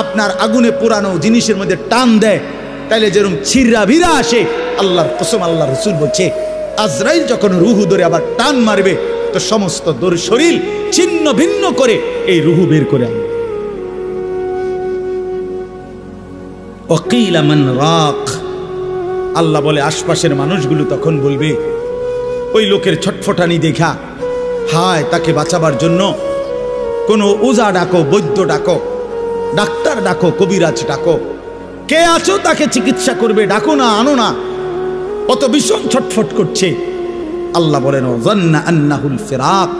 আপনার আগুনে পোড়ানো জিনিসের মধ্যে টান দেয় তাহলে যেরকম ছিঁড়া বিরা আসে, আল্লাহর কসম আল্লাহ রাসূল বলছে আজরাইল যখন রূহ ধরে আবার টান মারবে তো সমস্ত শরীর ছিন্ন ভিন্ন করে এই রূহ বের করে আনবে। ওয়াকিলা মান রাক, আল্লাহ বলে আশপাশের মানুষগুলো তখন বলবে ওই লোকের ছটফটানি দেখা, হায় তাকে বাঁচাবার জন্য কোনো ওঝা ডাকো, বৈদ্য ডাকো, ডাক্তার ডাকো, কবিরাজ ডাকো, কে আছো তাকে চিকিৎসা করবে, ডাকো না, আনো না, কত ভীষণ ছটফট করছে। আল্লাহ বলেন ওয়াযান্না আন্নাহুল ফিরাক,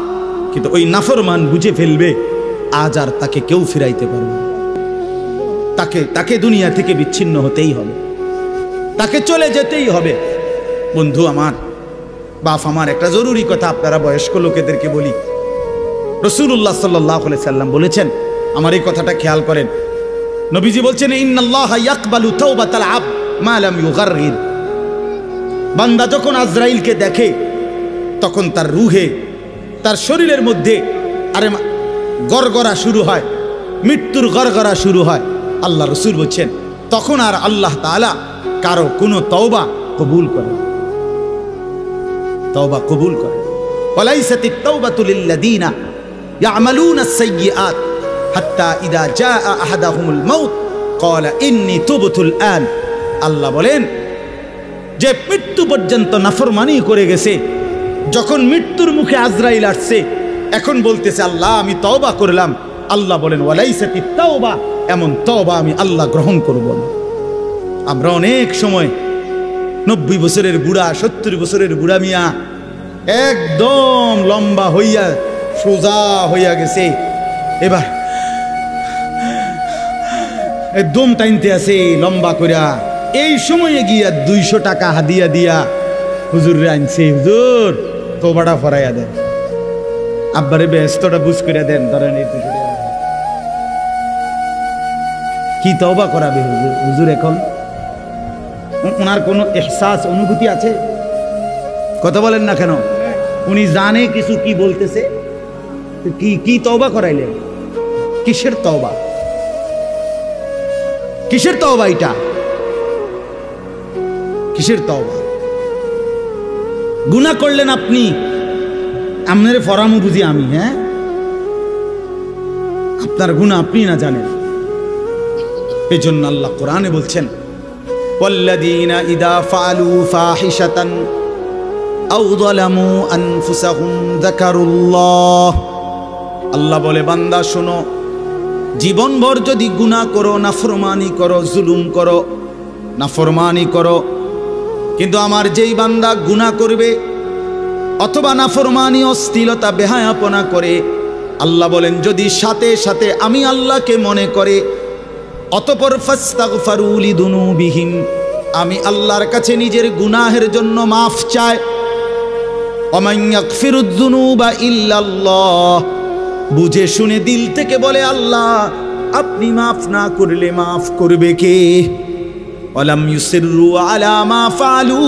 কিন্তু ওই নাফরমান বুঝে ফেলবে আজ আর তাকে কেউ ফিরাইতে পারবে না, তাকে দুনিয়া থেকে বিচ্ছিন্ন হতেই হবে, তাকে চলে যেতেই হবে। বন্ধু আমার, বাপ আমার, একটা জরুরি কথা আপনারা বয়স্ক লোকেদেরকে বলি। রাসূলুল্লাহ সাল্লাল্লাহু আলাইহি সাল্লাম বলেছেন, আমার এই কথাটা খেয়াল করেন, নবীজি বলছেন ইন্নাল্লাহা ইয়াকবালু তাওবাতাল আবদ মা লাম ইউগারগির। বান্দা যখন আজরাইলকে দেখে তখন তার রুহে, তার শরীরের মধ্যে আরে গড়গড়া শুরু হয়, মৃত্যুর গড়গড়া শুরু হয়। আল্লাহ রাসূল বলছেন তখন আর আল্লাহ তাআলা কারো কোনো তওবা কবুল করে, তওবা কবুল করে। ওয়ালাইসাতিত তাওবাতু লিল্লাযিনা ইয়ামালুনা আস-সাইয়্যাত হাত্তা ইযা জাআ আহাদাহুমুল মাউত ক্বালা ইন্নী তুবতুল আন। আল্লাহ বলেন যে মৃত্যু পর্যন্ত নাফরমানি করে গেছে, যখন মৃত্যুর মুখে আজরাইল আসছে এখন বলতেছে আল্লাহ আমি তওবা করলাম। আল্লাহ বলেন ওয়ালাইসাতিত তাওবা, এমন তওবা আমি আল্লাহ গ্রহণ করব না। আমরা অনেক সময় 90 বছরের বুড়া, 70 বছরের বুড়া মিয়া একদম লম্বা হইয়া সোজা হইয়া গেছে, দম টাইনতে আছে লম্বা কইরা, এই সময়ে গিয়া 200 টাকা হাদিয়া দিয়া হুজুর আনছে, হুজুর তোবাটা ফরাইয়া দেন, আব্বারে ব্যস্তটা বুঝ করে দেন, ধরেন এই 200 টাকা। কি তওবা করাবে হুজুর? হুজুর এখন ওনার কোনো এহসাস অনুভূতি আছে? কথা বলেন না কেন? উনি জানে কিছু কি বলতেছে, কি তওবা করাইলেন? কিসের তওবা? কিসের তওবা এটা? কিসের তওবা? গুনাহ করলেন আপনি, আপনার ফরামু বুঝি আমি? হ্যাঁ, আপনার গুনাহ আপনি না জানেন। এই জন্য আল্লাহ কোরআনে বলছেন, ওয়াল্লাযীনা ইযা ফাআলু ফাহিশাতান আও যালামু আনফুসাহুম যাকারুল্লাহ। আল্লাহ বলে, বান্দা শোনো, জীবনভর যদি গুনাহ করো, নাফরমানি করো, জুলুম করো, নাফরমানি করো, কিন্তু আমার যেই বান্দা গুনাহ করবে অথবা নাফরমানি, অশ্লীলতা, বেহায়াপনা করে, আল্লাহ বলেন যদি সাথে সাথে আমি আল্লাহকে মনে করে, অতঃপর ফাস্তাগফারু লিযুনুবিহিম, আমি আল্লাহর কাছে নিজের গুনাহের জন্য মাফ চায়, ওমান ইয়াগফিরুয যুনুবা ইল্লাল্লাহ, বুঝে শুনে দিল থেকে বলে আল্লাহ আপনি মাফ না করলে মাফ করবে কে? ওয়ালাম ইউসিররু আলা মা ফাআলু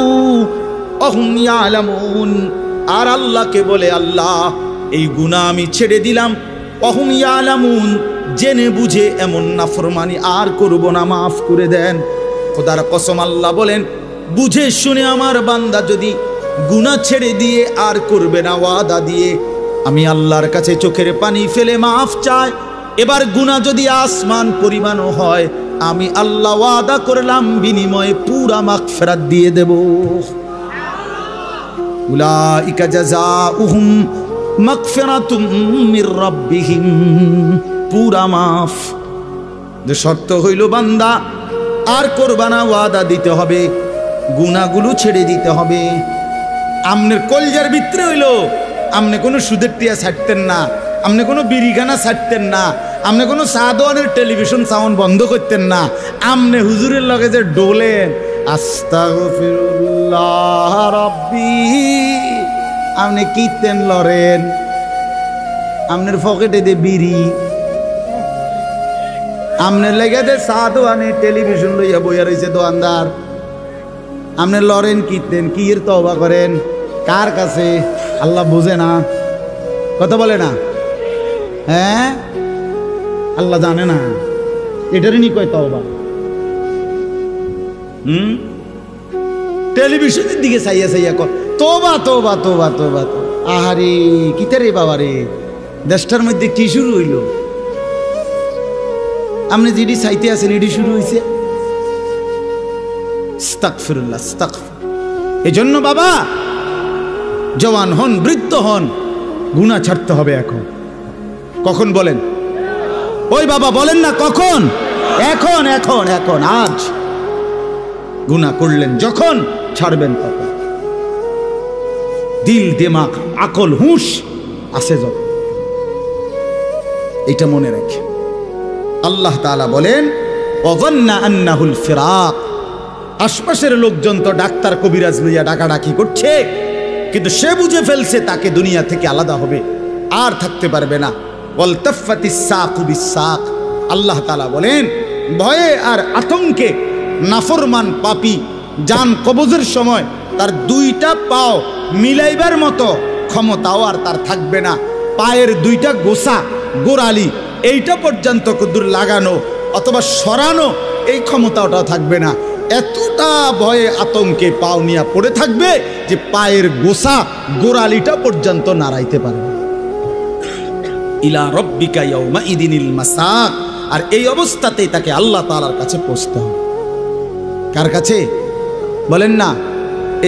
ওয়া হুম ইয়ালামুন, আর আল্লাহকে বলে আল্লাহ এই গুনাহ আমি ছেড়ে দিলাম, ওয়া হুম ইয়ালামুন, জেনে বুঝে এমন নাফরমানি আর করব না, মাফ করে দেন। খোদার কসম আল্লাহ বলেন, বুঝে শুনে আমার বান্দা যদি গুনাহ ছেড়ে দিয়ে আর করবে না, ওয়াদা দিয়ে আমি আল্লাহর কাছে চোখের পানি ফেলে মাফ চায়, এবার গুনাহ যদি আসমান পরিমাণও হয়, আমি আল্লাহ ওয়াদা করলাম বিনিময়ে পুরা মাগফিরাত দিয়ে দেব। উলাইকা জাযাউহুম মাগফিরাতুম মির রাব্বিহিম, পুরা মাফ। যে শর্ত হইল বান্দা আর করবা না, ওয়াদা দিতে হবে, গুনাহগুলো ছেড়ে দিতে হবে। আমনের কলজার ভিতরে হইল আমনে কোনো সুদের টিয়া ছাড়তেন না, আমনে কোনো বিড়িখানা ছাড়তেন না, আমনে কোনো সাদওয়ানের টেলিভিশন সাউন্ড বন্ধ করতেন না, আমনে হুজুরের লগে যে ডোলেন আস্তাগফিরুল্লাহ রাব্বি, আমনে কীর্তন লরেন, আমনের পকেটে দে বিড়ি, আমনের লেগে দে সাদওয়ানে টেলিভিশন লইয়া বইয়া রয়েছে দোকানদার, আমনে লরেন কীর্তেন, কি এর তওবা করেন কার কাছে? আল্লাহ বুঝে না? কথা বলে না? হ্যাঁ, আল্লাহ জানে না? এটারই নি কয় তওবা। টেলিভিশনের দিকে চাইয়া চাইয়া কর তোবা তোবা তোবা তোবা। আহারে কিতা রে বাবা রে, দেশটার মধ্যে কি শুরু হইল? আপনি যেটি চাইতে আছেন এটি শুরু হয়েছে। আস্তাগফিরুল্লাহ, আস্তাগফির। এজন্য বাবা জওয়ান হন, বৃদ্ধ হন, গুনাহ ছাড়তে হবে এখন। কখন বলেন? ওই বাবা বলেন না কখন? এখন এখন এখন, আজ। গুনাহ করলেন যখন, ছাড়বেন তখন। দিল, দিমাগ, আকল, হুঁশ আছে যখন, এটা মনে রাখে। আল্লাহ তাআলা বলেন, ওয়াযান্না আন্নাহুল ফিরাক, আশপাশের লোকজন তো ডাক্তার কবিরাজ লইয়া ডাকাডাকি করছে, কিন্তু সে বুঝে ফেলছে তাকে দুনিয়া থেকে আলাদা হবে, আর থাকতে পারবে না। ওয়ালতাফাতিস সাকু বিসাক, আল্লাহ তাআলা বলেন ভয়ে আর আতঙ্কে নাফরমান পাপী জান কবজের সময় তার দুইটা পাও মিলাইবার মতো ক্ষমতাও আর তার থাকবে না। পায়ের দুইটা গোসা, গোড়ালি, এইটা পর্যন্ত কুদুর লাগানো অথবা সরানো এই ক্ষমতাটাও থাকবে না। এতটা ভয়ে আতঙ্কে পাও নিয়ে পড়ে থাকবে যে পায়ের গোসা, গোড়ালিটা পর্যন্ত নাড়াইতে পারবে। ইলা রব্বিকা ইয়াউমাইদিনিল মাসাক, আর এই অবস্থাতেই তাকে আল্লাহ তাআলার কাছে পৌঁছতে হবে। কার কাছে বলেন না?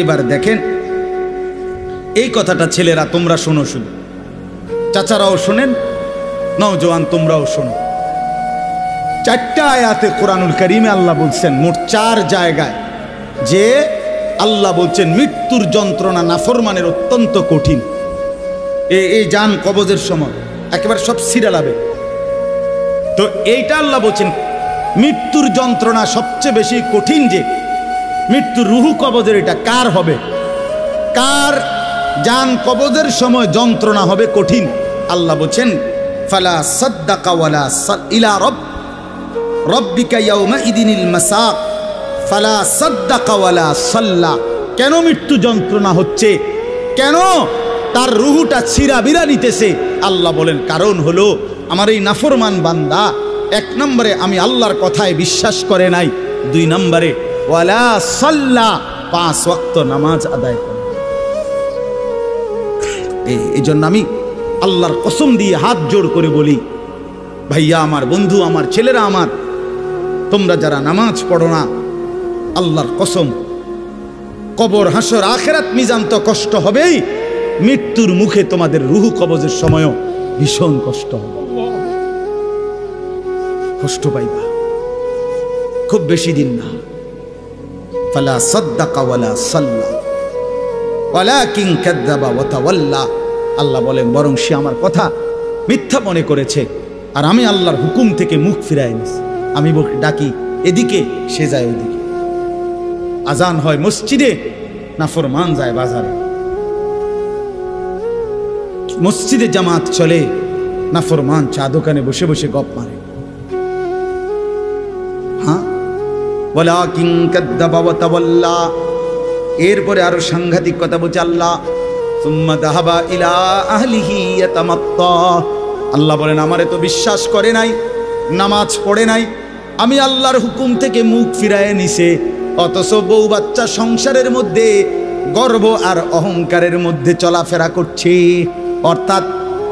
এবার দেখেন এই কথাটা ছেলেরা তোমরা শোনো, শুনো, চাচারাও শোনেন, নওজোয়ান তোমরাও শোনো। 4টা আয়াতে কোরআনুল কারীমে আল্লাহ বলছেন, মোট 4 জায়গায়, যে আল্লাহ বলছেন মৃত্যুর যন্ত্রণা নাফরমানের অত্যন্ত কঠিন। এই জান কবজের সময় একেবারে সব ছিঁড়ে লাবে। তো এইটা আল্লাহ বলছেন মৃত্যুর যন্ত্রণা সবচেয়ে বেশি কঠিন, যে মৃত্যুর রুহু কবজের এটা কার হবে, কার জান কবজের সময় যন্ত্রণা হবে কঠিন। আল্লাহ বলছেন ফালা সাদ্দাকা ওয়ালা ইলা রব্বিকা ইয়াউমা ইদিনিল মাসাক ফালা সাদ্দাকা ওয়ালা সাল্লা। কেন মৃত্যু যন্ত্রণা হচ্ছে, কেন তার রুহুটা ছিঁড়াবিরা নিতেছে? আল্লাহ বলেন কারণ হলো আমার এই নাফরমান বান্দা এক নম্বরে আমি আল্লাহর কথায় বিশ্বাস করে নাই, দুই নম্বরে ওয়ালা সাল্লা 5 ওয়াক্ত নামাজ আদায় করে। এই জন্য আমি আল্লাহর কসম দিয়ে হাত জোড় করে বলি, ভাইয়া আমার, বন্ধু আমার, ছেলেরা আমার, তোমরা যারা নামাজ পড়ো না, আল্লাহর কসম কবর হাসর আখিরাত মিজান তো কষ্ট হবেই, মৃত্যুর মুখে তোমাদের রুহু কবজের সময়ও ভীষণ কষ্ট হবে, কষ্ট পাইবা, খুব বেশি দিন না। ফালা সাদ্দাকা ওয়ালা সাল্লা ওয়ালাকিন কাযাবা ওয়া তাওয়াল্লা। আল্লাহ বলেন বরং সে আমার কথা মিথ্যা মনে করেছে, আর আমি আল্লাহর হুকুম থেকে মুখ ফিরাই নিছি। আমি ডাকি এদিকে, সে যায় ওইদিকে। আজান হয় মসজিদে, নাফরমান যায় বাজারে। মসজিদে জামাত চলে, নাফরমান চা দোকানে বসে বসে গপ মারে। হ্যাঁ, ওয়ালাকিন কাযাবা ওয়া তাওয়াল্লা। এরপরে আরো সাংঘাতিক কথা বলছে আল্লাহ, সুম্মা যাহাবা ইলা আহলিহি ইয়াতামাত্তা। আল্লাহ বলেন আমারে তো বিশ্বাস করে নাই, নামাজ পড়ে নাই, আমি আল্লাহর হুকুম থেকে মুখ ফিরায় নিছে, অথচ বউ বাচ্চা সংসারের মধ্যে গর্ব আর অহংকারের মধ্যে চলাফেরা করছে। অর্থাৎ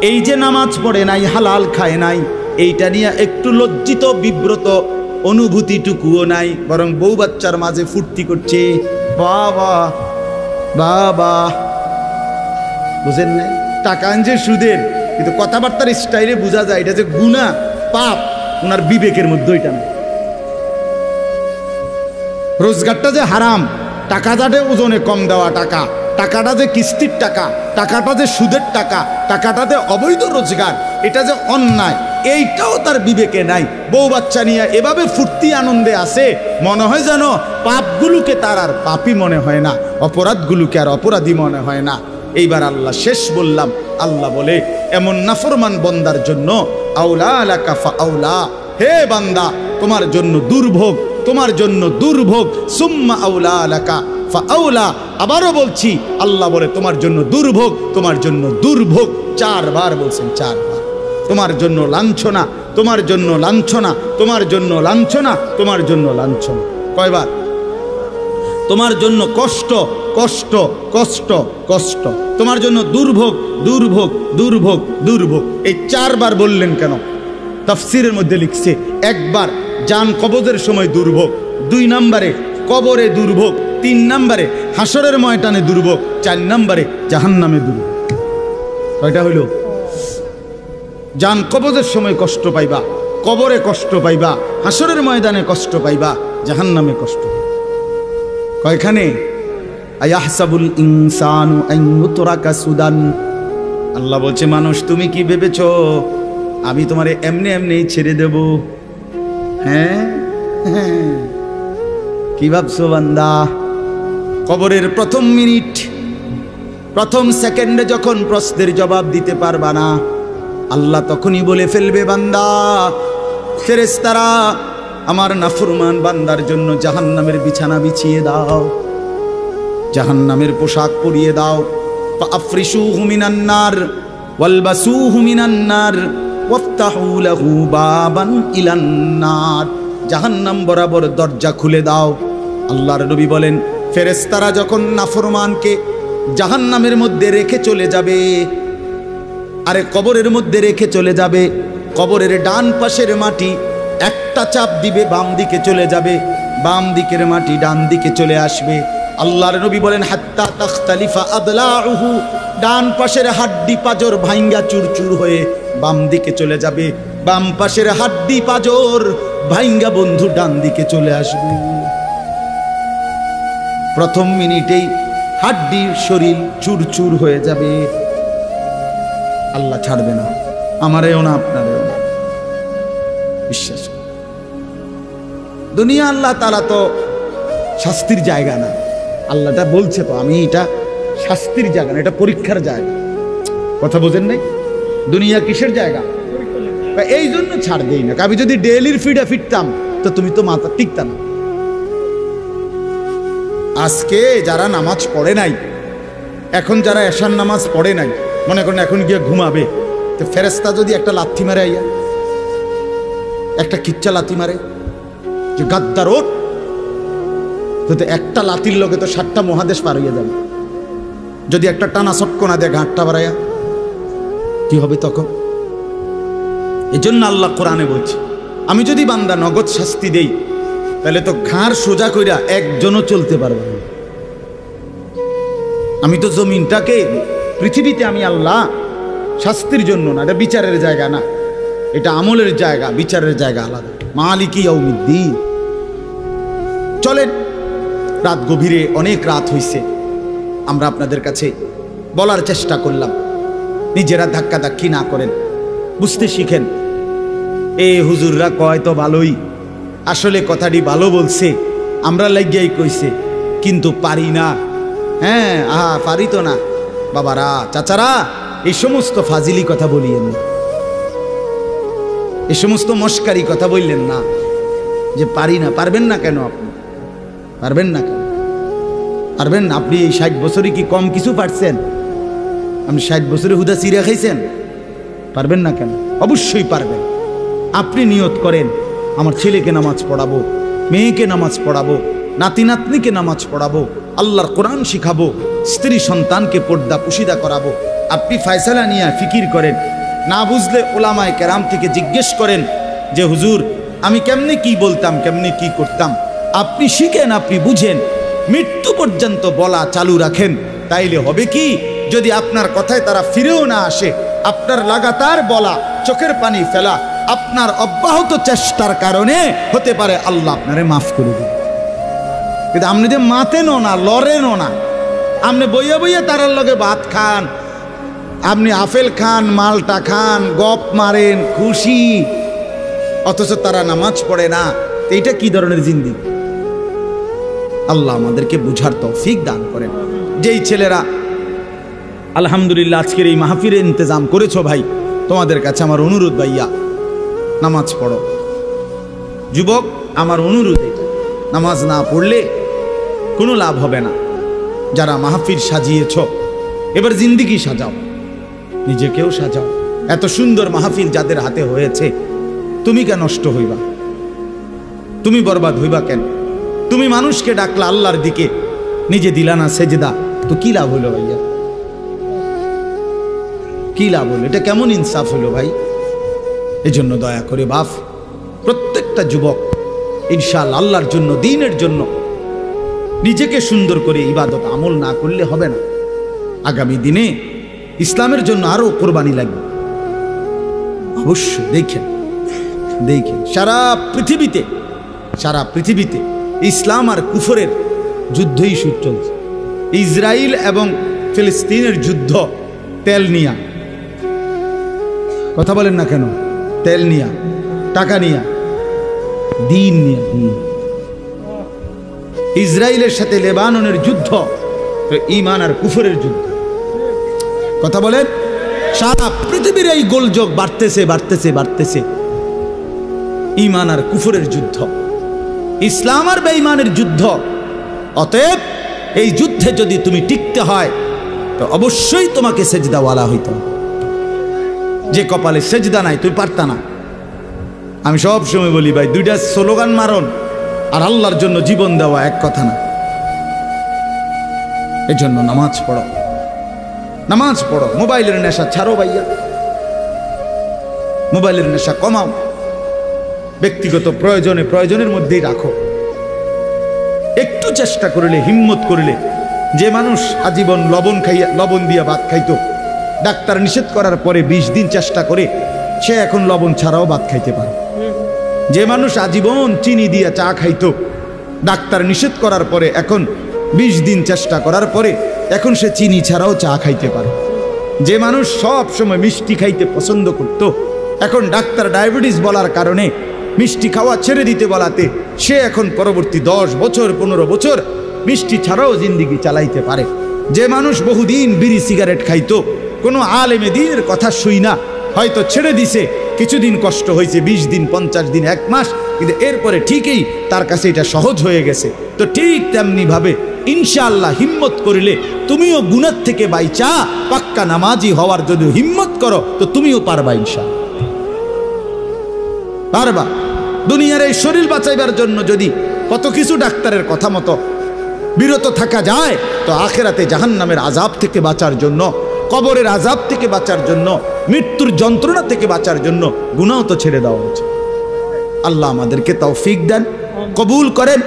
এই যে নামাজ পড়ে নাই, হালাল খায় নাই, এইটা নিয়ে একটু লজ্জিত বিব্রত অনুভূতিটুকুও নাই, বরং বউ বাচ্চার মাঝে ফুর্তি করছে। বাবা বাবা, বুঝেন নাই? টাকা আনছে সুদের, কিন্তু কথাবার্তার স্টাইলে বোঝা যায় এটা যে গুনাহ পাপ, ওনার বিবেকের মধ্যে ওইটা না। রোজগারটা যে হারাম, টাকাটা যে ওজনে কম দেওয়া টাকা, টাকাটা যে কিস্তির টাকা, টাকাটা যে সুদের টাকা, টাকাটা যে অবৈধ রোজগার, এটা যে অন্যায়, এইটাও তার বিবেকে নাই। বউ বাচ্চা নিয়ে এভাবে ফুর্তি আনন্দে আসে, মনে হয় যেন পাপগুলোকে তার আর পাপই মনে হয় না, অপরাধগুলোকে আর অপরাধী মনে হয় না। এইবার আল্লাহ শেষ বললাম, আল্লাহ বলে এমন নাফরমান বন্দার জন্য আউলা লাকা ফাআউলা, হে বান্দা তোমার জন্য দুর্ভোগ, তোমার জন্য দুর্ভোগ। সুম্মা আউলা লাকা ফাআউলা, আবারও বলছি আল্লাহ বলে তোমার জন্য দুর্ভোগ, তোমার জন্য দুর্ভোগ, 4 বার বলছেন, 4 বার। তোমার জন্য লাঞ্ছনা, তোমার জন্য লাঞ্ছনা, তোমার জন্য লাঞ্ছনা, তোমার জন্য লাঞ্ছনা। কয়বার? তোমার জন্য কষ্ট, কষ্ট, কষ্ট, কষ্ট, তোমার জন্য দুর্ভোগ, দুর্ভোগ, দুর্ভোগ, দুর্ভোগ। এই 4 বার বললেন কেন? তাফসীরের মধ্যে লিখছে, একবার জান কবজের সময় দুর্ভোগ, 2 নম্বরে কবরে দুর্ভোগ, 3 নম্বরে হাসরের ময়দানে দুর্ভোগ, 4 নম্বরে জাহান্নামে দুর্ভোগ। কয়টা হইল? জান কবজের সময় কষ্ট পাইবা, কবরে কষ্ট পাইবা, হাসরের ময়দানে কষ্ট পাইবা, জাহান্নামে কষ্ট পাইবা। কয়খানে? আয়াহসাবুল ইনসানু আন ইউতরাকা সুদান। আল্লাহ বলছে মানুষ তুমি কি ভেবেছো আমি তোমারে এমনি এমনি ছেড়ে দেব? হ্যাঁ, কি ভাবছো বান্দা? কবরের প্রথম মিনিট, প্রথম সেকেন্ডে যখন প্রশ্নের জবাব দিতে পারবা না, আল্লাহ তখনই বলে ফেলবে বান্দা, ফেরেশতারা আমার নাফরমান বান্দার জন্য জাহান্নামের বিছানা বিছিয়ে দাও, জাহান্নামের পোশাক পরিয়ে দাও। ফাআফরিশুহু মিনান নার ওয়ালবাসুহু মিনান নার ওয়াফতাহু লাহু বাবান ইলান নার। জাহান্নাম বরাবর দরজা খুলে দাও। আল্লাহর নবী বলেন ফেরেশতারা যখন নাফরমানকে জাহান্নামের মধ্যে রেখে চলে যাবে, আরে কবরের মধ্যে রেখে চলে যাবে, কবরের ডান পাশের মাটি একটা চাপ দিবে বাম দিকে চলে যাবে, বাম দিকের মাটি ডান দিকে চলে আসবে। আল্লাহর নবী বলেন হাত্তা তাখতালিফা আদলাউহু, ডান পাশের হাড্ডি পাজর ভাঙ্গা চুরচুর হয়ে বাম দিকে চলে যাবে, বাম পাশের হাড্ডি পাজর ভাঙ্গা বন্ধু ডান দিকে চলে আসবে। প্রথম মিনিটেই হাড্ডি শরীর চুরচুর হয়ে যাবে। আল্লাহ ছাড়বে না, আমারেও না আপনারেও না, বিশ্বাস। দুনিয়া আল্লাহ তাআলা তো শাস্তির জায়গা না। আল্লাহটা বলছে তো, আমি এটা শাস্তির জায়গা না, এটা পরীক্ষার জায়গা। কথা বোঝেন নাই? দুনিয়া কিসের জায়গা? এই জন্য ছাড় দেই না। আমি যদি ডেইলির ফিডে ফিরতাম তো তুমি তো মাথা টিকতাম না। আজকে যারা নামাজ পড়ে নাই, এখন যারা এশার নামাজ পড়ে নাই, মনে করেন এখন গিয়ে ঘুমাবে, তো ফেরেশতা যদি একটা লাথি মারে, আইয়া একটা কিচ্চা লাথি মারে যে গাদ্দার ওঠ, তো একটা লাথির লোকে তো 7টা মহাদেশ পার হইয়া যাবে। যদি একটা টানা চটকনা দেয় ঘাটটা বাড়াইয়া, কি হবে তখন? এই জন্য আল্লাহ কোরআনে বলছে, আমি যদি বান্দা নগদ শাস্তি দেই তাহলে তো ঘাড় সোজা কইরা একজনও চলতে পারবে না। আমি তো জমিনটাকে, পৃথিবীতে আমি আল্লাহ শাস্তির জন্য না, এটা বিচারের জায়গা না, এটা আমলের জায়গা, বিচারের জায়গা আলাদা। মালিকি ইয়াউমিদ্দিন। চলেন, রাত গভীরে, অনেক রাত হইছে, আমরা আপনাদের কাছে বলার চেষ্টা করলাম, নিজেরা ধাক্কাধাক্কি না করেন, বুঝতে শিখেন। এ হুজুররা কয় তো ভালোই, আসলে কথাটি ভালো বলছে, আমরা লাগিয়াই কইছে, কিন্তু পারি না। হ্যাঁ, আহা পারি তো না। বাবারা, চাচারা, এই সমস্ত ফাজিলি কথা বলিয়েন না, এই সমস্ত মস্কারি কথা বললেন না যে পারি না। পারবেন না কেন? আপনি পারবেন না কেন? পারবেন না। আপনি এই 60 বছরে কি কম কিছু পারছেন? আপনি 60 বছরে হুদা চিড়া খাইছেন? পারবেন না কেন? অবশ্যই পারবেন। আপনি নিয়ত করেন, আমার ছেলেকে নামাজ পড়াবো, মেয়েকে নামাজ পড়াবো, নাতি নাতনিকে নামাজ পড়াবো, আল্লাহর কোরআন শিখাবো, স্ত্রী সন্তানকে পর্দা পুশিদা করাবো। আপনি ফয়সালা নিয়ে ফিকির করেন, না বুঝলে ওলামায়ে কেরাম থেকে জিজ্ঞেস করেন যে হুজুর আমি কেমনে কি বলতাম, কেমনে কি করতাম। আপনি শিখেন, আপনি বুঝেন, মৃত্যু পর্যন্ত বলা চালু রাখেন। তাইলে হবে কি, যদি আপনার কথায় তারা ফিরেও না আসে, আপনার লাগাতার বলা, চোখের পানি ফেলা, আপনার অব্যাহত চেষ্টার কারণে হতে পারে আল্লাহ আপনারে মাফ করে দেবে। কিন্তু আপনি যে মাতেনও না, লড়েনও না, আপনি বইয়া বইয়া তারার লগে ভাত খান, আপনি আপেল খান, মালটা খান, গপ মারেন, খুশি, অথচ তারা নামাজ পড়ে না। এইটা কি ধরনের জিন্দেগি? আল্লাহ আমাদেরকে বুঝার তৌফিক দান করেন। যেই ছেলেরা আলহামদুলিল্লাহ আজকের এই মাহফিলের ইন্তজাম করেছো, ভাই তোমাদের কাছে আমার অনুরোধ, ভাইয়া নামাজ পড়ো। যুবক, আমার অনুরোধ, নামাজ না পড়লে কোনো লাভ হবে না। যারা মাহফিল সাজিয়েছ, এবার জিন্দেগি সাজাও, নিজেকেও সাজাও। এত সুন্দর মাহফিল যাদের হাতে হয়েছে, তুমি কেন নষ্ট হইবা? তুমি বরবাদ হইবা কেন? তুমি মানুষকে ডাকলা আল্লাহর দিকে, নিজে দিলা না সেজদা, তো কি লাভ হলো ভাইয়া? কি লাভ হলো? এটা কেমন ইনসাফ হলো ভাই? এই জন্য দয়া করে বাপ, প্রত্যেকটা যুবক ইনশাআল্লাহ আল্লাহর জন্য, দ্বীনের জন্য নিজেকে সুন্দর করে ইবাদত আমল না করলে হবে না। আগামী দিনে ইসলামের জন্য আরো কোরবানি লাগবে। অবশ্যই দেখেন, দেখেন সারা পৃথিবীতে ইসলাম আর কুফরের যুদ্ধই শুরু চলছে। ইসরায়েল এবং ফিলিস্তিনের যুদ্ধ তেল নিয়া। কথা বলেন না কেন? তেল নিয়া, টাকা নিয়া, দিন নিয়া। ইসরায়েলের সাথে লেবাননের যুদ্ধ ঈমান আর কুফরের যুদ্ধ। কথা বলেন, সারা পৃথিবীর এই গোলযোগ বাড়তেছে। ঈমান আর কুফরের যুদ্ধ, ইসলাম আর বেঈমানের যুদ্ধ। অতএব এই যুদ্ধে যদি তুমি টিকতে হয় তো অবশ্যই তোমাকে সেজদাওয়ালা হইতে হবে। যে কপালে সেজদা নাই, তুই পারতা না। আমি সব সময় বলি ভাই, দুইটা স্লোগান মারন আর আল্লাহর জন্য জীবন দেওয়া এক কথা না। এজন্য নামাজ পড়ো, নামাজ পড়ো। মোবাইলের নেশা ছাড়ো ভাইয়া, মোবাইলের নেশা কমাও। ব্যক্তিগত প্রয়োজনের মধ্যেই রাখো। একটু চেষ্টা করলে, হিম্মত করলে, যে মানুষ আজীবন লবণ দিয়া ভাত খাইতো, ডাক্তার নিষেধ করার পরে 20 দিন চেষ্টা করে সে এখন লবণ ছাড়াও ভাত খাইতে পারে। যে মানুষ আজীবন চিনি দিয়া চা খাইতো, ডাক্তার নিষেধ করার পরে এখন 20 দিন চেষ্টা করার পরে এখন সে চিনি ছাড়াও চা খাইতে পারে। যে মানুষ সব সময় মিষ্টি খাইতে পছন্দ করত, এখন ডাক্তার ডায়াবেটিস বলার কারণে মিষ্টি খাওয়া ছেড়ে দিতে বলাতে সে এখন পরবর্তী 10 বছর 15 বছর মিষ্টি ছাড়াও জিন্দিগি চালাইতে পারে। যে মানুষ বহুদিন বিড়ি সিগারেট খাইতো, কোনো আলেমে দ্বীনের কথা শুই না, হয়তো ছেড়ে দিছে, কিছুদিন কষ্ট হয়েছে, 20 দিন 50 দিন 1 মাস, কিন্তু এরপরে ঠিকই তার কাছে এটা সহজ হয়ে গেছে। তো ঠিক তেমনি ভাবে ইনশাআল্লাহ হিম্মত করিলে তুমিও গুনাহ থেকে বাইচা পাক্কা নামাজি হওয়ার যদি হিম্মত করো তো তুমিও পারবা, ইনশাআল্লাহ পারবা। দুনিয়ার এই শরীর বাঁচাইবার জন্য যদি কত কিছু ডাক্তারের কথা মতো বিরত থাকা যায়, তো আখেরাতে জাহান্নামের আযাব থেকে বাঁচার জন্য, কবরের আযাব থেকে বাঁচার জন্য, মৃত্যুর যন্ত্রণা থেকে বাঁচার জন্য গুনাহ তো ছেড়ে দেওয়া উচিত। আল্লাহ আমাদেরকে তৌফিক দেন, কবুল করেন।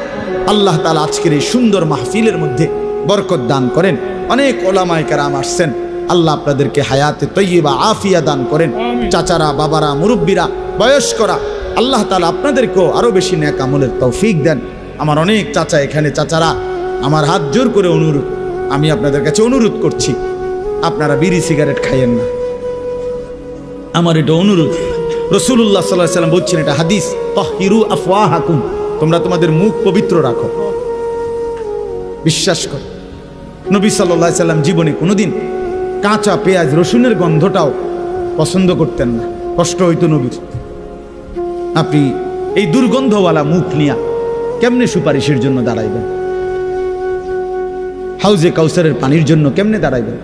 আল্লাহ তাআলা আজকের এই সুন্দর মাহফিলের মধ্যে বরকত দান করেন। অনেক ওলামায়ে কেরাম আসছেন, আল্লাহ আপনাদেরকে হায়াতে তয়্যিবা আফিয়া দান করেন। চাচারা, বাবারা, মুরব্বীরা, বয়স্করা, আল্লাহ তাআলা আপনাদেরকেও আরো বেশি নেক আমলের তৌফিক দেন। আমার অনেক চাচা এখানে, চাচারা আমার হাত জোর করে অনুরোধ, আমি আপনাদের কাছে অনুরোধ করছি, আপনারা বিড়ি সিগারেট খাইয়েন না, আমার এটা অনুরোধ। রাসূলুল্লাহ সাল্লাল্লাহু আলাইহি ওয়াসাল্লাম বলছেন, এটা হাদিস, তাহহিরু আফওয়াহাকুম, তোমরা তোমাদের মুখ পবিত্র রাখো। বিশ্বাস করো, নবী সাল্লাল্লাহু আলাইহি ওয়াসাল্লাম জীবনে কোনোদিন কাঁচা পেঁয়াজ রসুনের গন্ধটাও পছন্দ করতেন না, কষ্ট হইতো নবীর। আপনি এই দুর্গন্ধওয়ালা মুখ নিয়ে কেমনে সুপারিশের জন্য দাঁড়াইবেন? হাউজে কাউসারের পানির জন্য কেমনে দাঁড়াইবেন?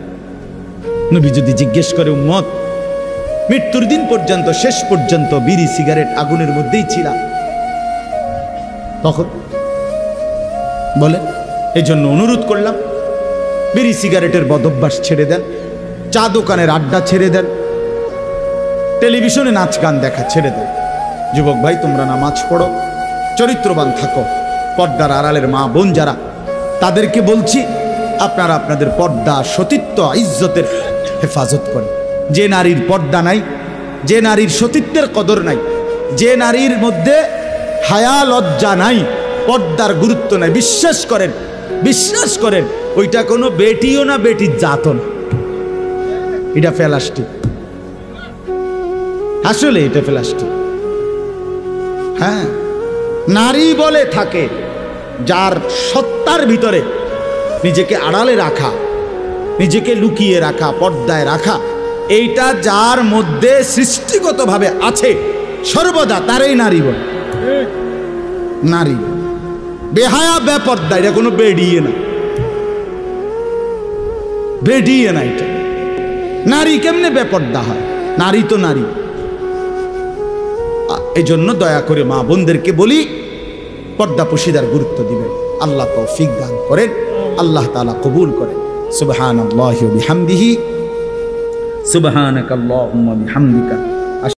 নবী যদি জিজ্ঞেস করে, উম্মত মৃত্যুর দিন পর্যন্ত, শেষ পর্যন্ত বিড়ি সিগারেট আগুনের মধ্যেই ছিলা, তখন বলে, এই জন্য অনুরোধ করলাম, বিড়ি সিগারেটের বদভ্যাস ছেড়ে দেন, চা দোকানের আড্ডা ছেড়ে দেন, টেলিভিশনে নাচ গান দেখা ছেড়ে দেন। যুবক ভাই, তোমরা নামাজ পড়ো, চরিত্রবান থাকো। পর্দার আড়ালের মা বোন যারা, তাদেরকে বলছি, আপনারা আপনাদের পর্দা, সতীত্ব, ইজ্জতের হেফাজত করেন। যে নারীর পর্দা নাই, যে নারীর সতীত্বের কদর নাই, যে নারীর মধ্যে হায়া লজ্জা নাই, পর্দার গুরুত্ব নাই, বিশ্বাস করেন, বিশ্বাস করেন, ওইটা কোনো বেটিও না, বেটির জাতও না, এটা প্লাস্টিক। আসলে এটা প্লাস্টিক। হ্যাঁ, নারী বলে থাকে যার সত্তার ভিতরে নিজেকে আড়ালে রাখা, নিজেকে লুকিয়ে রাখা, পর্দায় রাখা, এইটা যার মধ্যে সৃষ্টিগতভাবে আছে সর্বদা, তারই নারী বলে। নারী বেহায়া, বেপর্দা, এটা কোনো বেডিয়ে না, বেডিয়ে না। এটা নারী কেমনে বেপর্দা হয়? নারী তো নারী। এই জন্য দয়া করে মা বোনদেরকে বলি, পর্দা পুশিদার গুরুত্ব দিবেন। আল্লাহ তৌফিক দান করেন, আল্লাহ তাআলা কবুল করেন। সুবহানাল্লাহি ওয়া বিহামদিহি, সুবহানাকাল্লাহুম্মা বিহামদিকা।